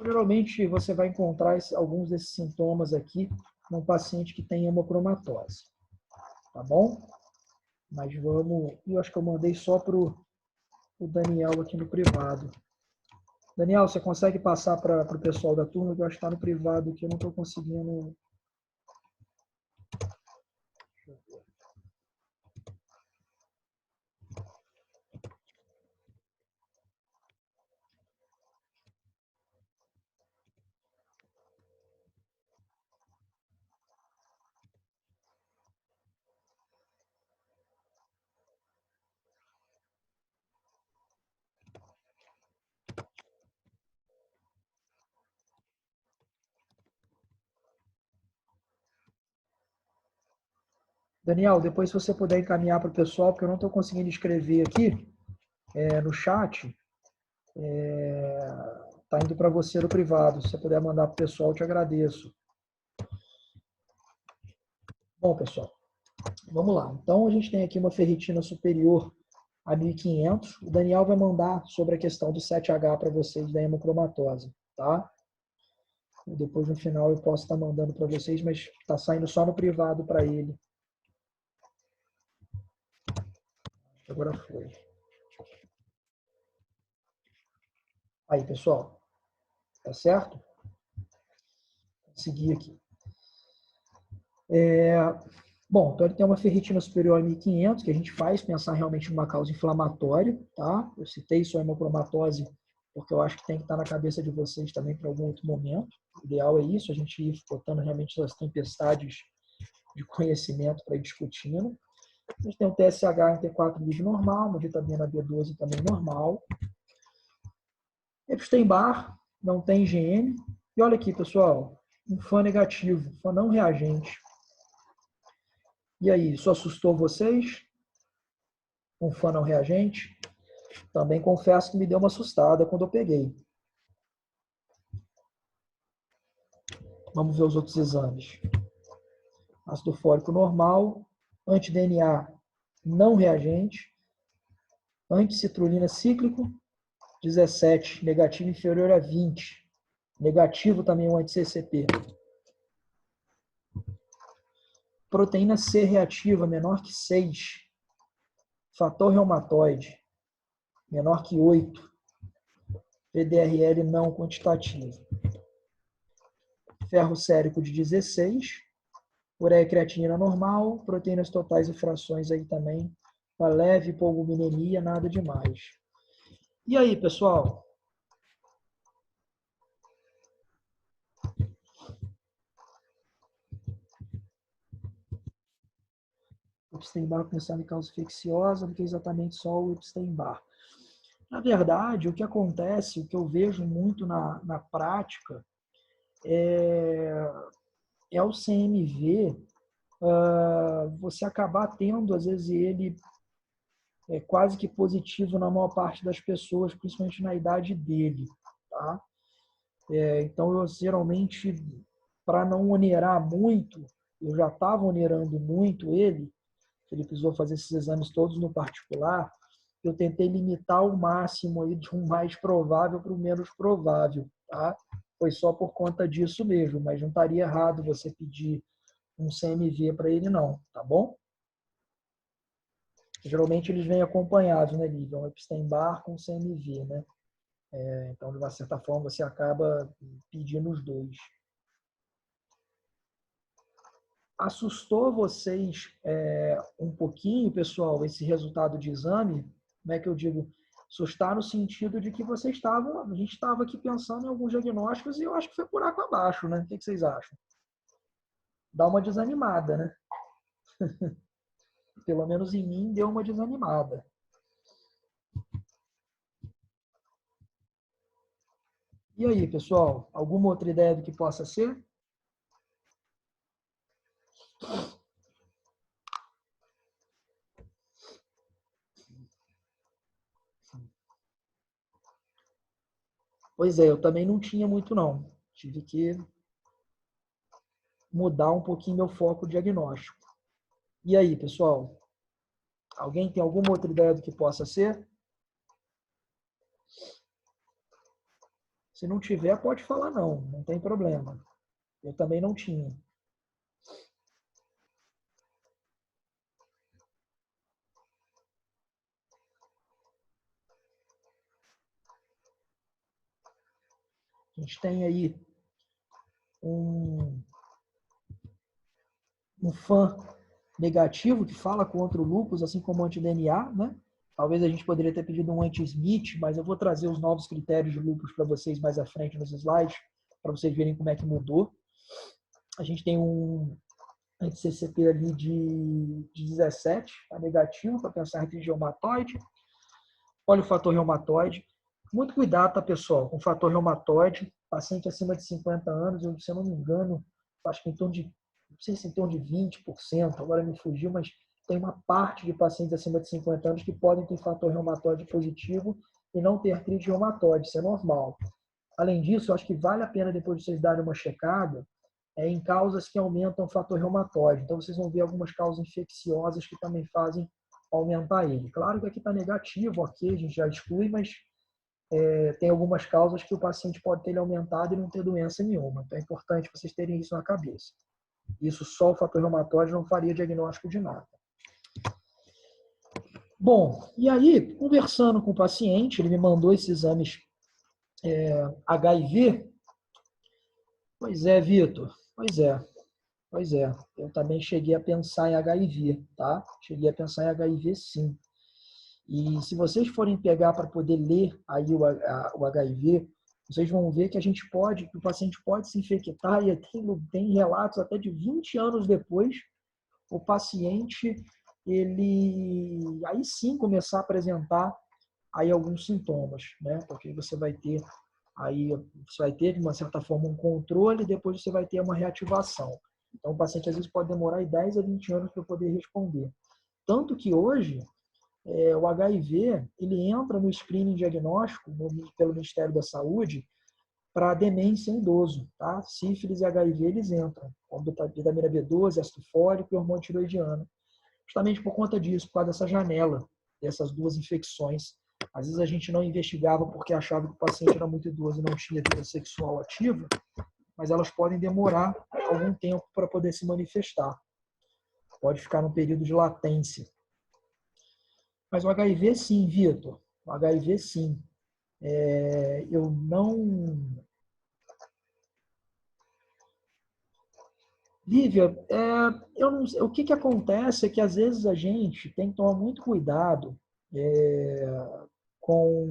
Geralmente, você vai encontrar alguns desses sintomas aqui num paciente que tem hemocromatose, tá bom? Mas vamos... Eu acho que eu mandei só para o Daniel aqui no privado. Daniel, você consegue passar para o pessoal da turma? Que eu acho que está no privado aqui, eu não estou conseguindo... Daniel, depois se você puder encaminhar para o pessoal, porque eu não estou conseguindo escrever aqui no chat, está indo para você no privado. Se você puder mandar para o pessoal, eu te agradeço. Bom, pessoal, vamos lá. Então, a gente tem aqui uma ferritina superior a 1.500. O Daniel vai mandar sobre a questão do 7H para vocês da hemocromatose, tá? E depois, no final, eu posso estar mandando para vocês, mas está saindo só no privado para ele. Agora foi. Aí, pessoal. Tá certo? Vou seguir aqui. Bom, então ele tem uma ferritina superior a 1.500, que a gente faz pensar realmente numa causa inflamatória, tá? Eu citei só a hemocromatose porque eu acho que tem que estar na cabeça de vocês também para algum outro momento. O ideal é isso, a gente ir botando realmente as tempestades de conhecimento para ir discutindo. A gente tem um TSH em T4 livre normal, uma vitamina B12 também normal. Epstein-Barr, não tem IgM. E olha aqui, pessoal, um FAN negativo, FAN não reagente. E aí, isso assustou vocês? Um FAN não reagente? Também confesso que me deu uma assustada quando eu peguei. Vamos ver os outros exames. Ácido fólico normal, anti-DNA não reagente, anticitrulina cíclico, 17, negativo inferior a 20. Negativo também o anti-CCP. Proteína C reativa, menor que 6. Fator reumatoide, menor que 8. PDRL não quantitativo. Ferro sérico de 16. Ureia e creatinina normal. Proteínas totais e frações aí também. Uma leve hipoalbuminemia, nada demais. E aí, pessoal? Epstein-Barr pensando em causa infecciosa, do que exatamente só o Epstein-Barr. Na verdade, o que acontece, o que eu vejo muito na prática, é o CMV, você acabar tendo, às vezes, ele quase que positivo na maior parte das pessoas, principalmente na idade dele. Tá? Então, eu geralmente, para não onerar muito, eu já estava onerando muito ele precisou fazer esses exames todos no particular, eu tentei limitar ao máximo aí de um mais provável para o menos provável, tá? Foi só por conta disso mesmo, mas não estaria errado você pedir um CMV para ele não, tá bom? Geralmente eles vêm acompanhados, né, Lívia? Um Epstein-Barr com CMV, né? Então, de uma certa forma, você acaba pedindo os dois. Assustou vocês um pouquinho, pessoal, esse resultado de exame? Como é que eu digo? Assustar no sentido de que vocês estavam, a gente estava aqui pensando em alguns diagnósticos e eu acho que foi buraco abaixo, né? O que vocês acham? Dá uma desanimada, né? Pelo menos em mim deu uma desanimada. E aí, pessoal? Alguma outra ideia do que possa ser? Pois é, eu também não tinha muito não. Tive que mudar um pouquinho meu foco diagnóstico. E aí, pessoal? Alguém tem alguma outra ideia do que possa ser? Se não tiver, pode falar não, não tem problema. Eu também não tinha. A gente tem aí um FAN negativo que fala contra o lúpus, assim como o anti-DNA, né? Talvez a gente poderia ter pedido um anti-Smith, mas eu vou trazer os novos critérios de lúpus para vocês mais à frente nos slides, para vocês verem como é que mudou. A gente tem um anti-CCP ali de 17, tá negativo, para pensar em reumatoide. Olha o fator reumatoide. Muito cuidado, tá, pessoal, com o fator reumatoide. Paciente acima de 50 anos, eu, se eu não me engano, acho que em torno de, não sei se em torno de 20%, agora me fugiu, mas tem uma parte de pacientes acima de 50 anos que podem ter fator reumatoide positivo e não ter artrite reumatoide, isso é normal. Além disso, eu acho que vale a pena, depois de vocês darem uma checada, em causas que aumentam o fator reumatoide. Então, vocês vão ver algumas causas infecciosas que também fazem aumentar ele. Claro que aqui está negativo, ok, a gente já exclui, mas tem algumas causas que o paciente pode ter ele aumentado e não ter doença nenhuma. Então é importante vocês terem isso na cabeça. Isso só o fator reumatoide não faria diagnóstico de nada. Bom, e aí, conversando com o paciente, ele me mandou esses exames HIV. Pois é, Vitor, pois é. Eu também cheguei a pensar em HIV, tá? Cheguei a pensar em HIV sim. E se vocês forem pegar para poder ler aí o HIV, vocês vão ver que que o paciente pode se infectar e tem relatos até de 20 anos depois, o paciente ele aí sim começar a apresentar aí alguns sintomas, né? Porque você vai ter aí, você vai ter de uma certa forma um controle e depois você vai ter uma reativação. Então o paciente às vezes pode demorar 10 a 20 anos para poder responder. Tanto que hoje o HIV ele entra no screening diagnóstico pelo Ministério da Saúde para demência em idoso, tá? Sífilis e HIV eles entram, com vitamina B12, ácido fólico e hormônio tiroidiano, justamente por conta disso, por causa dessa janela, dessas duas infecções. Às vezes a gente não investigava porque achava que o paciente era muito idoso e não tinha vida sexual ativa, mas elas podem demorar algum tempo para poder se manifestar. Pode ficar num período de latência. Mas o HIV sim, Vitor. O HIV sim. Eu não... Lívia, eu não, o que acontece é que às vezes a gente tem que tomar muito cuidado com...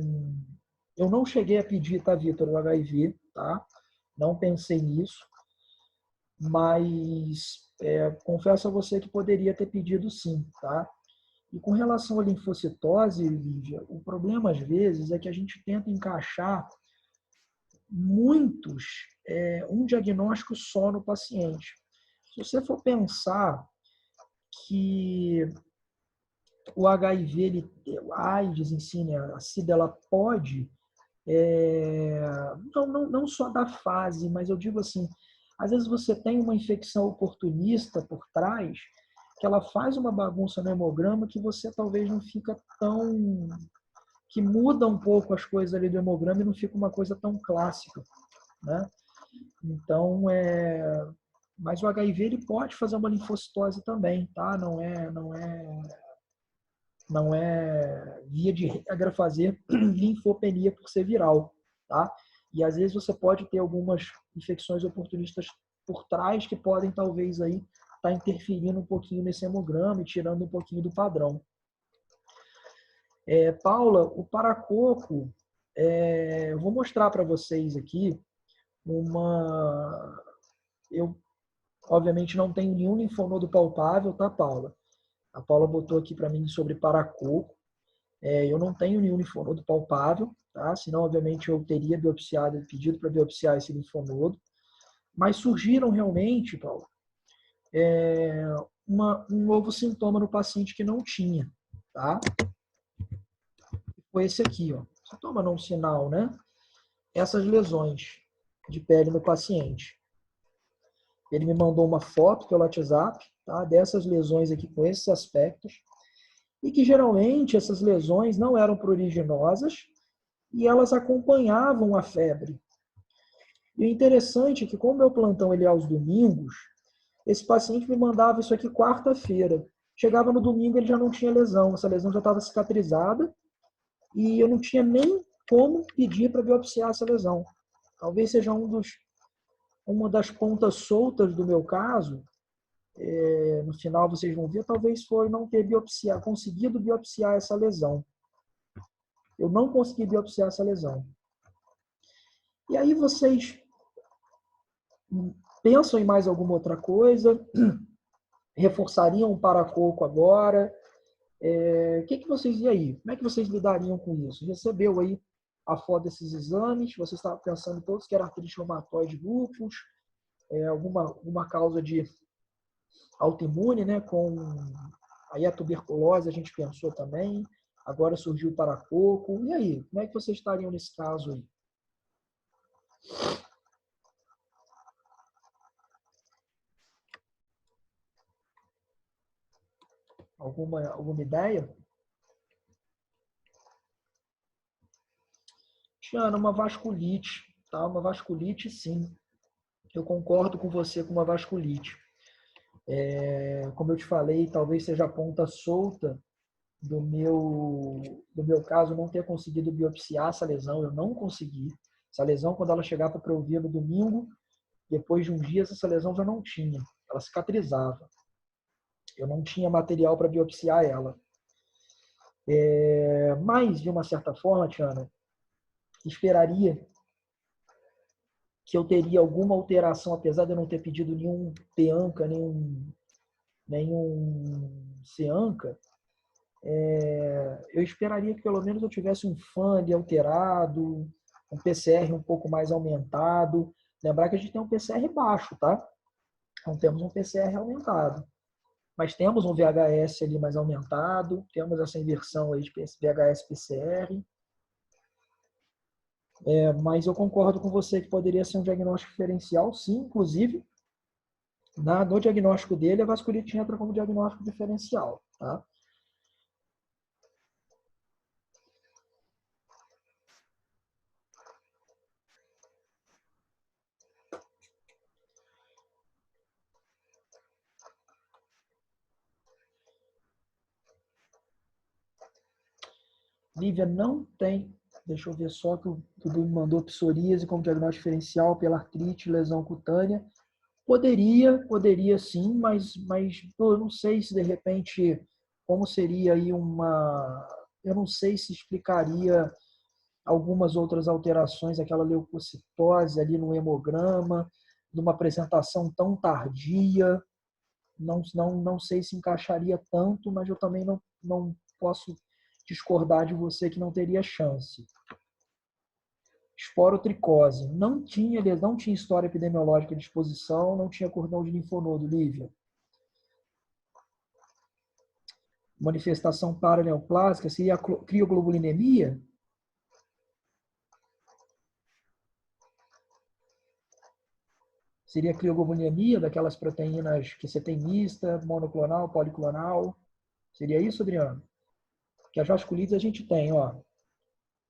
Eu não cheguei a pedir, tá, Vitor, o HIV, tá? Não pensei nisso, mas confesso a você que poderia ter pedido sim, tá? E com relação à linfocitose, Lívia, o problema às vezes é que a gente tenta encaixar um diagnóstico só no paciente. Se você for pensar que o HIV, a AIDS em si, né, a SIDA, ela pode, não só da fase, mas eu digo assim, às vezes você tem uma infecção oportunista por trás, que ela faz uma bagunça no hemograma que você talvez não fica tão... que muda um pouco as coisas ali do hemograma e não fica uma coisa tão clássica, né? Então, mas o HIV ele pode fazer uma linfocitose também, tá? Não é via de regra fazer linfopenia por ser viral, tá? E às vezes você pode ter algumas infecções oportunistas por trás que podem talvez aí estar interferindo um pouquinho nesse hemograma e tirando um pouquinho do padrão. Paula, o paracoco, eu vou mostrar para vocês aqui eu obviamente não tenho nenhum linfonodo palpável, tá, Paula? A Paula botou aqui para mim sobre paracoco. Eu não tenho nenhum linfonodo palpável, tá? Senão, obviamente, eu teria biopsiado, pedido para biopsiar esse linfonodo. Mas surgiram realmente, Paulo, um novo sintoma no paciente que não tinha, tá? Foi esse aqui, ó. Sintoma não sinal, né? Essas lesões de pele no paciente. Ele me mandou uma foto pelo WhatsApp, tá? Dessas lesões aqui com esses aspectos. E que geralmente essas lesões não eram pruriginosas e elas acompanhavam a febre. E o interessante é que, como meu plantão ele é aos domingos, esse paciente me mandava isso aqui quarta-feira. Chegava no domingo, ele já não tinha lesão, essa lesão já estava cicatrizada e eu não tinha nem como pedir para biopsiar essa lesão. Talvez seja uma das pontas soltas do meu caso. No final vocês vão ver, talvez foi não ter conseguido biopsiar essa lesão. Eu não consegui biopsiar essa lesão. E aí vocês pensam em mais alguma outra coisa? Reforçariam o paracoco agora? O que vocês e aí? Como é que vocês lidariam com isso? Recebeu aí a foto desses exames? Vocês estavam pensando todos que era artrite reumatoide, lúpus, alguma causa de autoimune, né? Com aí a tuberculose a gente pensou também. Agora surgiu o paracoco. E aí? Como é que vocês estariam nesse caso aí? Alguma ideia? Tiana, uma vasculite, tá? Uma vasculite, sim. Eu concordo com você com uma vasculite. Como eu te falei, talvez seja a ponta solta do meu caso, não ter conseguido biopsiar essa lesão. Eu não consegui. Essa lesão, quando ela chegava para eu ver no domingo, depois de uns dias, essa lesão já não tinha. Ela cicatrizava. Eu não tinha material para biopsiar ela. Mas, de uma certa forma, Tiana, esperaria que eu teria alguma alteração, apesar de eu não ter pedido nenhum PEANCA, nenhum nenhum cianca, eu esperaria que pelo menos eu tivesse um FAN ali alterado, um PCR um pouco mais aumentado. Lembrar que a gente tem um PCR baixo, tá? Não temos um PCR aumentado. Mas temos um VHS ali mais aumentado, temos essa inversão aí de VHS-PCR. Mas eu concordo com você que poderia ser um diagnóstico diferencial, sim, inclusive, no diagnóstico dele, a vasculite entra como diagnóstico diferencial, tá? Lívia, não tem, deixa eu ver só que o Dudu me mandou psoríase como diagnóstico diferencial pela artrite, lesão cutânea. Poderia sim, mas eu não sei se de repente, como seria aí eu não sei se explicaria algumas outras alterações, aquela leucocitose ali no hemograma, numa apresentação tão tardia, não sei se encaixaria tanto, mas eu também não posso discordar de você que não teria chance. Esporotricose. Não tinha história epidemiológica de exposição, não tinha cordão de linfonodo, Lívia. Manifestação paraneoplásica, seria crioglobulinemia? Seria crioglobulinemia daquelas proteínas que você tem mista, monoclonal, policlonal? Seria isso, Adriano? Que as vasculites a gente tem, ó.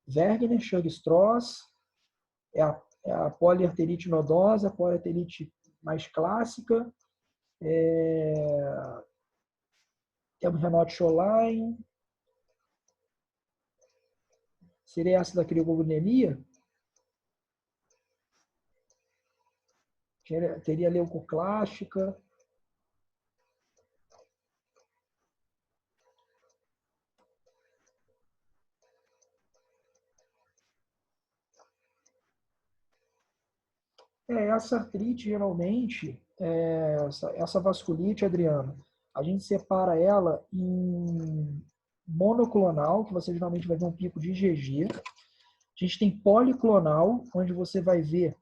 Wegener, Churg-Strauss, é a poliarterite nodosa, a poliarterite mais clássica. Temos Renault Scholine. Seria essa da crioglobulinemia? Teria leucoclástica. Essa artrite, geralmente, essa vasculite, Adriano, a gente separa ela em monoclonal, que você geralmente vai ver um pico de IgG. A gente tem policlonal, onde você vai ver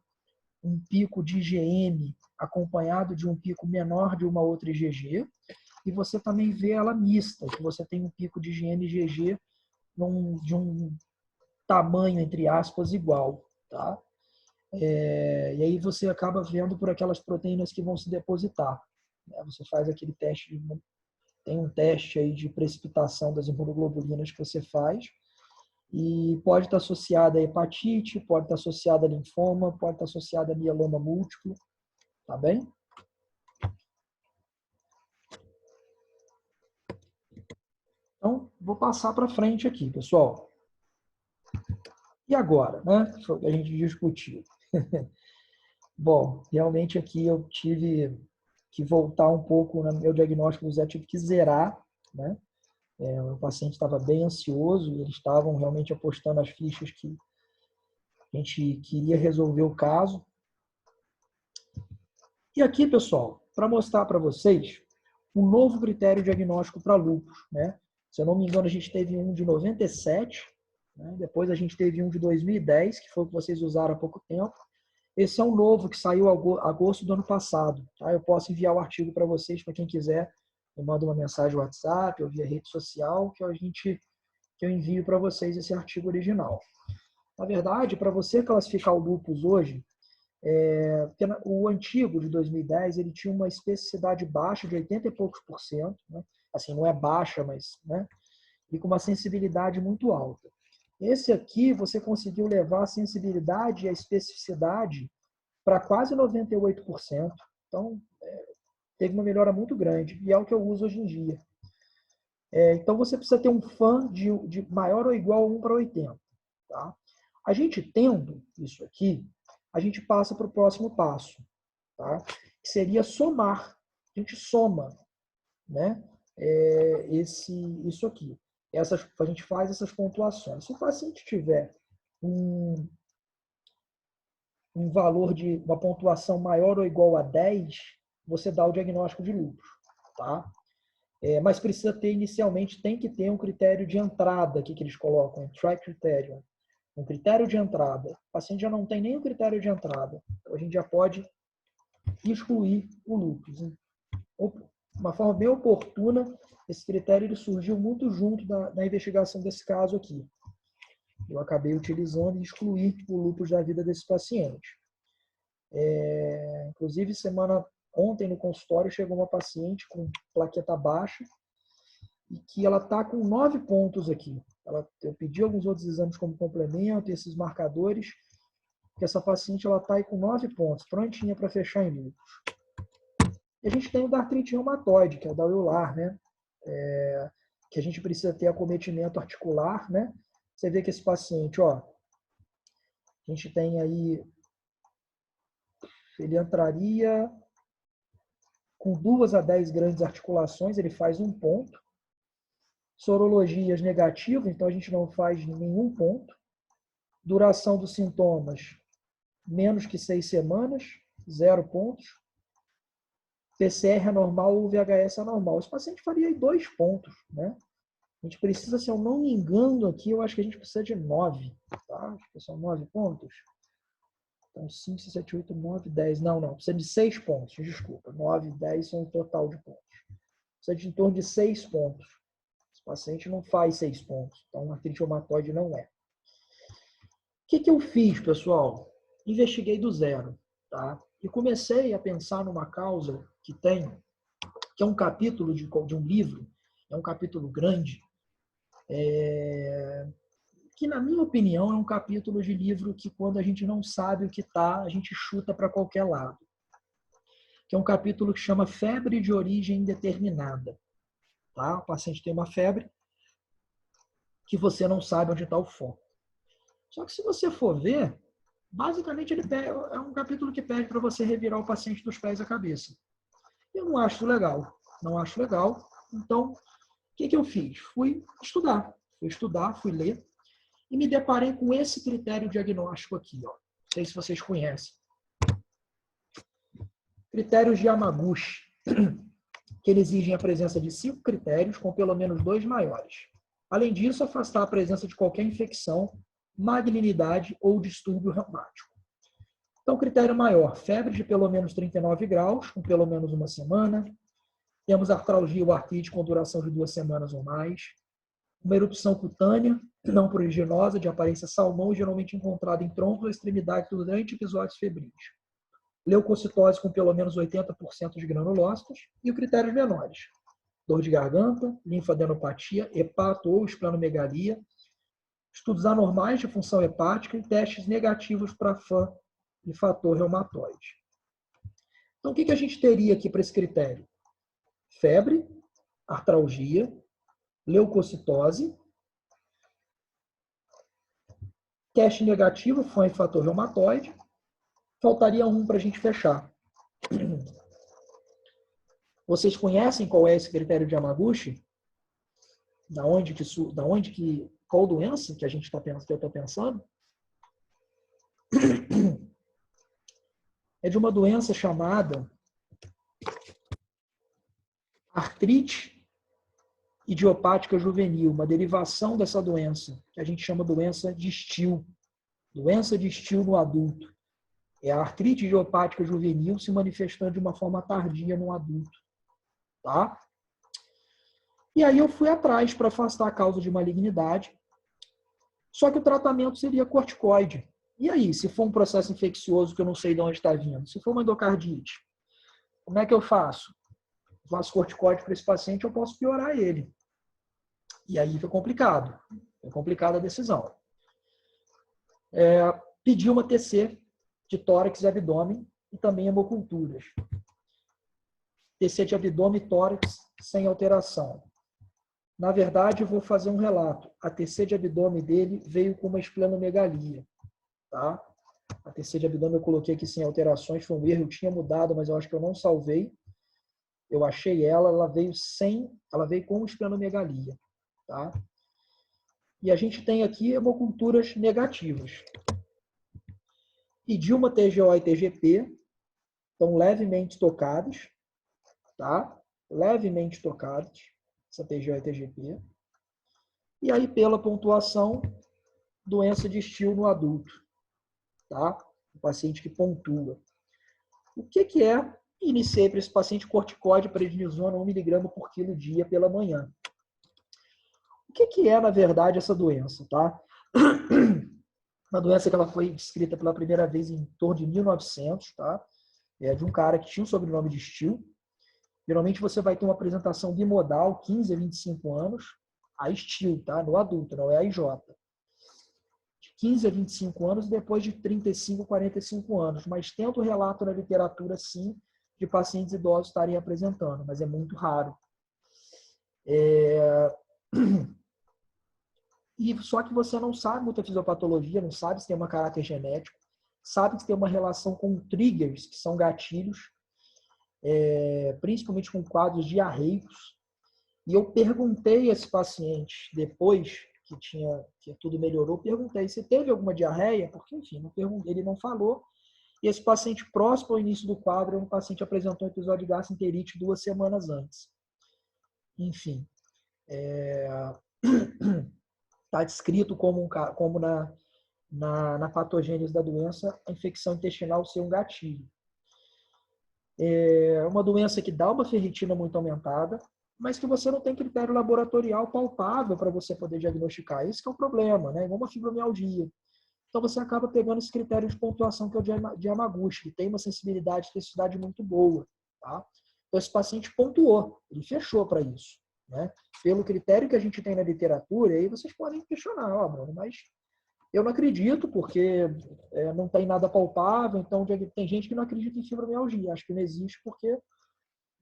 um pico de IgM acompanhado de um pico menor de uma outra IgG. E você também vê ela mista, que você tem um pico de IgM e IgG de um tamanho, entre aspas, igual. Tá? E aí você acaba vendo por aquelas proteínas que vão se depositar. Né? Você faz aquele teste, tem um teste aí de precipitação das imunoglobulinas que você faz, e pode estar associada a hepatite, pode estar associada a linfoma, pode estar associada a mieloma múltiplo, tá bem? Então, vou passar para frente aqui, pessoal. E agora, né? Foi o que a gente discutiu. Bom, realmente aqui eu tive que voltar um pouco no meu diagnóstico, eu tive que zerar, né? O paciente estava bem ansioso e eles estavam realmente apostando as fichas que a gente queria resolver o caso. E aqui, pessoal, para mostrar para vocês um novo critério diagnóstico para lúpus, né? Se eu não me engano, a gente teve um de 97, né? Depois a gente teve um de 2010, que foi o que vocês usaram há pouco tempo. Esse é um novo que saiu em agosto do ano passado. Tá? Eu posso enviar o artigo para vocês, para quem quiser. Eu mando uma mensagem no WhatsApp ou via rede social, que eu envio para vocês esse artigo original. Na verdade, para você classificar o lúpus hoje, porque o antigo de 2010 ele tinha uma especificidade baixa de 80 e poucos por cento, né? Assim, não é baixa, mas, né? E com uma sensibilidade muito alta. Esse aqui você conseguiu levar a sensibilidade e a especificidade para quase 98%. Então, teve uma melhora muito grande e é o que eu uso hoje em dia. Então, você precisa ter um FAN de maior ou igual a 1/80. Tá? A gente tendo isso aqui, a gente passa para o próximo passo, tá? Que seria somar. A gente soma, né? Isso aqui. A gente faz essas pontuações. Se o paciente tiver um valor de uma pontuação maior ou igual a 10, você dá o diagnóstico de lúpus. tá? Mas precisa ter, inicialmente, tem que ter um critério de entrada aqui que eles colocam, entry criterion. Um critério de entrada. O paciente já não tem nem um critério de entrada. Então, a gente já pode excluir o lúpus. Uma forma bem oportuna, esse critério ele surgiu muito junto da investigação desse caso aqui. Eu acabei utilizando e excluir o lúpus da vida desse paciente. Inclusive, ontem no consultório chegou uma paciente com plaqueta baixa e que ela está com 9 pontos aqui. Eu pedi alguns outros exames como complemento, esses marcadores, que essa paciente está aí com 9 pontos, prontinha para fechar em lúpus. E a gente tem o da artrite reumatoide, que é o da Eular, né? Que a gente precisa ter acometimento articular, né? Você vê que esse paciente, ó, a gente tem aí, ele entraria com 2 a 10 grandes articulações, ele faz 1 ponto. Sorologias negativas, então a gente não faz nenhum ponto. Duração dos sintomas, menos que 6 semanas, 0 pontos. PCR anormal ou VHS anormal. Esse paciente faria aí 2 pontos, né? A gente precisa, se eu não me engano aqui, eu acho que a gente precisa de 9, tá? Acho que são 9 pontos. Então, 5, 6, 7, 8, 9, 10. Não, precisa de 6 pontos, desculpa. 9 e 10 são o total de pontos. Precisa de em torno de 6 pontos. Esse paciente não faz 6 pontos, então artrite reumatoide não é. O que eu fiz, pessoal? Investiguei do zero, tá? E comecei a pensar numa causa que é um capítulo de um livro, é um capítulo grande, que, na minha opinião, é um capítulo de livro que, quando a gente não sabe o que está, a gente chuta para qualquer lado. Que é um capítulo que chama Febre de Origem Indeterminada. Tá? O paciente tem uma febre que você não sabe onde está o foco. Só que, se você for ver, basicamente é um capítulo que pede para você revirar o paciente dos pés à cabeça. Eu não acho legal. Não acho legal. Então, o que eu fiz? Fui estudar, fui ler, e me deparei com esse critério diagnóstico aqui. Ó. Não sei se vocês conhecem. Critérios de Yamaguchi, que exigem a presença de 5 critérios com pelo menos 2 maiores. Além disso, afastar a presença de qualquer infecção, malignidade ou distúrbio reumático. Então, critério maior, febre de pelo menos 39 graus, com pelo menos 1 semana. Temos artralgia ou artrite com duração de 2 semanas ou mais. Uma erupção cutânea, não pruriginosa, de aparência salmão, geralmente encontrada em troncos ou extremidades durante episódios febris. Leucocitose com pelo menos 80% de granulócitos e os critérios menores. Dor de garganta, linfadenopatia, hepato ou esplenomegalia, estudos anormais de função hepática e testes negativos para FAM e fator reumatoide. Então, o que a gente teria aqui para esse critério? Febre, artralgia, leucocitose, teste negativo, FAM e fator reumatoide. Faltaria um para a gente fechar. Vocês conhecem qual é esse critério de Yamaguchi? Qual doença que a gente que eu estou pensando? É de uma doença chamada artrite idiopática juvenil, uma derivação dessa doença, que a gente chama doença de Still. Doença de Still no adulto. É a artrite idiopática juvenil se manifestando de uma forma tardia no adulto. Tá? E aí eu fui atrás para afastar a causa de malignidade, só que o tratamento seria corticoide. E aí, se for um processo infeccioso que eu não sei de onde está vindo, se for uma endocardite, como é que eu faço? Faço corticoide para esse paciente, eu posso piorar ele. E aí fica complicado. É complicada a decisão. Pedi uma TC de tórax e abdômen e também hemoculturas. TC de abdômen e tórax sem alteração. Na verdade, eu vou fazer um relato. A TC de abdômen dele veio com uma esplenomegalia. Tá? A TC de abdômen eu coloquei aqui sem alterações, foi um erro, eu tinha mudado, mas eu acho que eu não salvei. Eu achei ela veio com esplenomegalia. Tá? E a gente tem aqui hemoculturas negativas. Pedi uma TGO e TGP, estão levemente tocados. Tá? levemente tocadas, essa TGO e TGP. E aí, pela pontuação, doença de Still no adulto, tá? O paciente que pontua. O que é? Iniciei para esse paciente corticoide prednisona 1 mg por quilo dia pela manhã. O que é, na verdade, essa doença, tá? Uma doença que ela foi descrita pela primeira vez em torno de 1900, tá? É de um cara que tinha o sobrenome de Still. Geralmente você vai ter uma apresentação bimodal, 15 a 25 anos, a Still, tá? No adulto, não é a IJ. De 15 a 25 anos, depois de 35 a 45 anos. Mas tento relato na literatura, sim, de pacientes idosos estarem apresentando, mas é muito raro. E só que você não sabe muita fisiopatologia, não sabe se tem um caráter genético, sabe que tem uma relação com triggers, que são gatilhos, principalmente com quadros diarreicos. E eu perguntei a esse paciente, depois que tudo melhorou, perguntei se teve alguma diarreia, porque, enfim, ele não falou. E esse paciente, próximo ao início do quadro, um paciente apresentou um episódio de gastroenterite 2 semanas antes. Enfim, está descrito como na patogênese da doença, a infecção intestinal ser um gatilho. É uma doença que dá uma ferritina muito aumentada, mas que você não tem critério laboratorial palpável para você poder diagnosticar. Esse que é o problema, né? Igual uma fibromialgia. Então você acaba pegando esse critério de pontuação que é o de Yamaguchi, que tem uma sensibilidade e especificidade muito boa. Tá? Então esse paciente pontuou, ele fechou para isso. Né? Pelo critério que a gente tem na literatura, aí vocês podem questionar, ó, Bruno, mas eu não acredito, porque não tem nada palpável, então tem gente que não acredita em fibromialgia, acho que não existe porque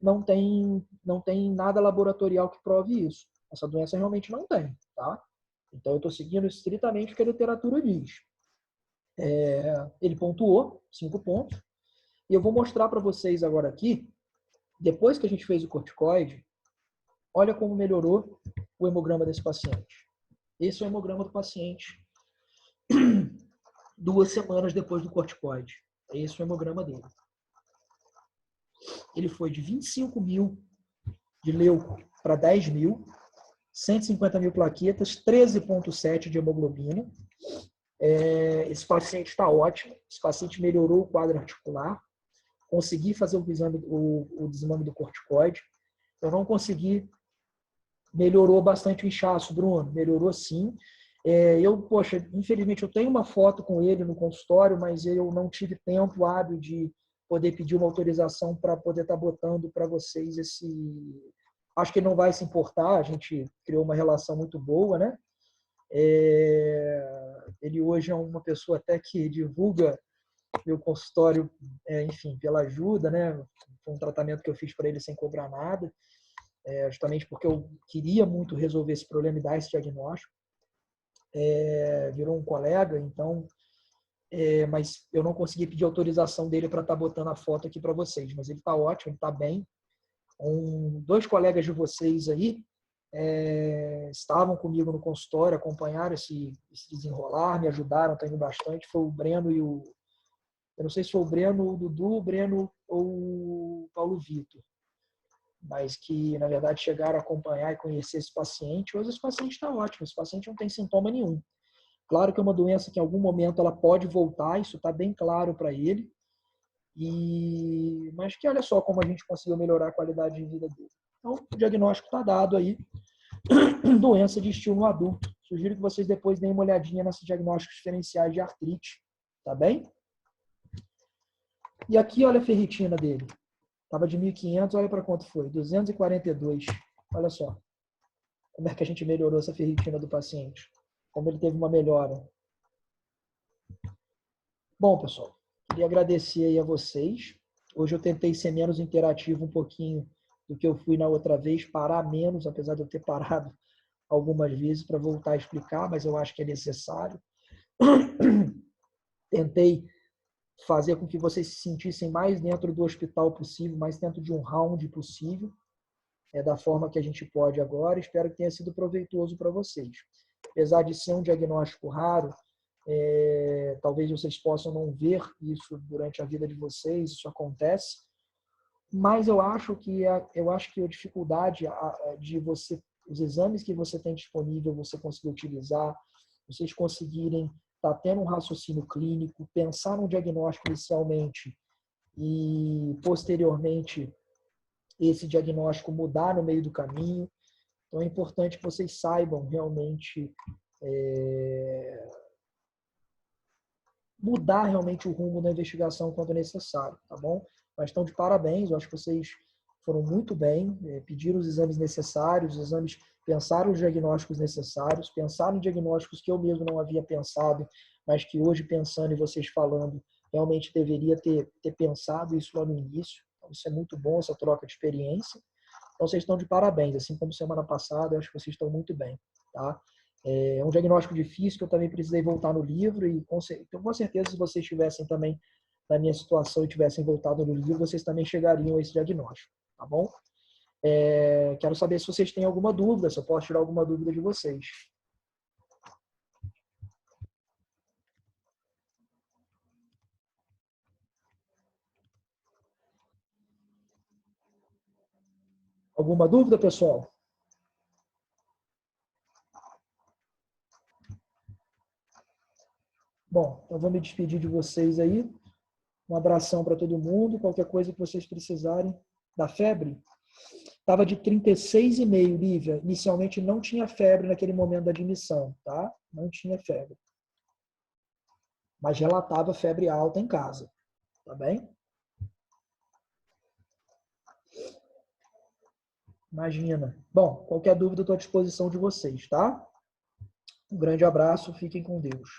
não tem nada laboratorial que prove isso. Essa doença realmente não tem, tá? Então eu estou seguindo estritamente o que a literatura diz. Ele pontuou 5 pontos, e eu vou mostrar para vocês agora aqui, depois que a gente fez o corticoide, olha como melhorou o hemograma desse paciente. Esse é o hemograma do paciente 2 semanas depois do corticoide. Esse é o hemograma dele. Ele foi de 25 mil de leuco para 10 mil, 150 mil plaquetas, 13,7 de hemoglobina. Esse paciente está ótimo. Esse paciente melhorou o quadro articular. Consegui fazer o desmame do corticoide. Eu não consegui. Melhorou bastante o inchaço, Bruno. Melhorou sim. Poxa, infelizmente eu tenho uma foto com ele no consultório, mas eu não tive tempo hábil de poder pedir uma autorização para poder estar botando para vocês esse... Acho que ele não vai se importar, a gente criou uma relação muito boa, né? Ele hoje é uma pessoa até que divulga meu consultório, enfim, pela ajuda, né? Foi um tratamento que eu fiz para ele sem cobrar nada, justamente porque eu queria muito resolver esse problema e dar esse diagnóstico. Virou um colega, então... mas eu não consegui pedir autorização dele para estar botando a foto aqui para vocês, mas ele está ótimo, ele está bem. 2 colegas de vocês aí estavam comigo no consultório, acompanharam esse desenrolar, me ajudaram também bastante. Foi o Breno e o... Eu não sei se foi o Breno, o Dudu, o Breno ou o Paulo Vitor, mas que, na verdade, chegaram a acompanhar e conhecer esse paciente. Hoje esse paciente está ótimo, esse paciente não tem sintoma nenhum. Claro que é uma doença que em algum momento ela pode voltar, isso está bem claro para ele, mas que olha só como a gente conseguiu melhorar a qualidade de vida dele. Então, o diagnóstico está dado aí, doença de Still no adulto. Sugiro que vocês depois deem uma olhadinha nesses diagnósticos diferenciais de artrite, tá bem? E aqui, olha a ferritina dele. Estava de 1.500, olha para quanto foi, 242. Olha só como é que a gente melhorou essa ferritina do paciente, como ele teve uma melhora. Bom, pessoal, queria agradecer aí a vocês. Hoje eu tentei ser menos interativo um pouquinho do que eu fui na outra vez, parar menos, apesar de eu ter parado algumas vezes para voltar a explicar, mas eu acho que é necessário. Tentei fazer com que vocês se sentissem mais dentro do hospital possível, mais dentro de um round possível, da forma que a gente pode agora. Espero que tenha sido proveitoso para vocês. Apesar de ser um diagnóstico raro, talvez vocês possam não ver isso durante a vida de vocês, isso acontece. Mas eu acho que a dificuldade de você, os exames que você tem disponível, você conseguir utilizar, vocês conseguirem estar tendo um raciocínio clínico, pensar no diagnóstico inicialmente e posteriormente esse diagnóstico mudar no meio do caminho. Então é importante que vocês saibam realmente mudar realmente o rumo da investigação quando necessário, tá bom? Mas estão de parabéns, eu acho que vocês foram muito bem, pediram os exames necessários, os exames, pensaram os diagnósticos necessários, pensaram em diagnósticos que eu mesmo não havia pensado, mas que hoje, pensando e vocês falando, realmente deveria ter pensado isso lá no início. Então, isso é muito bom, essa troca de experiência. Então, vocês estão de parabéns, assim como semana passada, eu acho que vocês estão muito bem, tá? É um diagnóstico difícil que eu também precisei voltar no livro e com certeza se vocês estivessem também na minha situação e tivessem voltado no livro, vocês também chegariam a esse diagnóstico, tá bom? Quero saber se vocês têm alguma dúvida, se eu posso tirar alguma dúvida de vocês. Alguma dúvida, pessoal? Bom, eu vou me despedir de vocês aí. Um abração para todo mundo. Qualquer coisa que vocês precisarem. Da febre? Estava de 36,5, Lívia. Inicialmente não tinha febre naquele momento da admissão, tá? Não tinha febre. Mas relatava febre alta em casa, tá bem? Imagina. Bom, qualquer dúvida eu estou à disposição de vocês, tá? Um grande abraço, fiquem com Deus.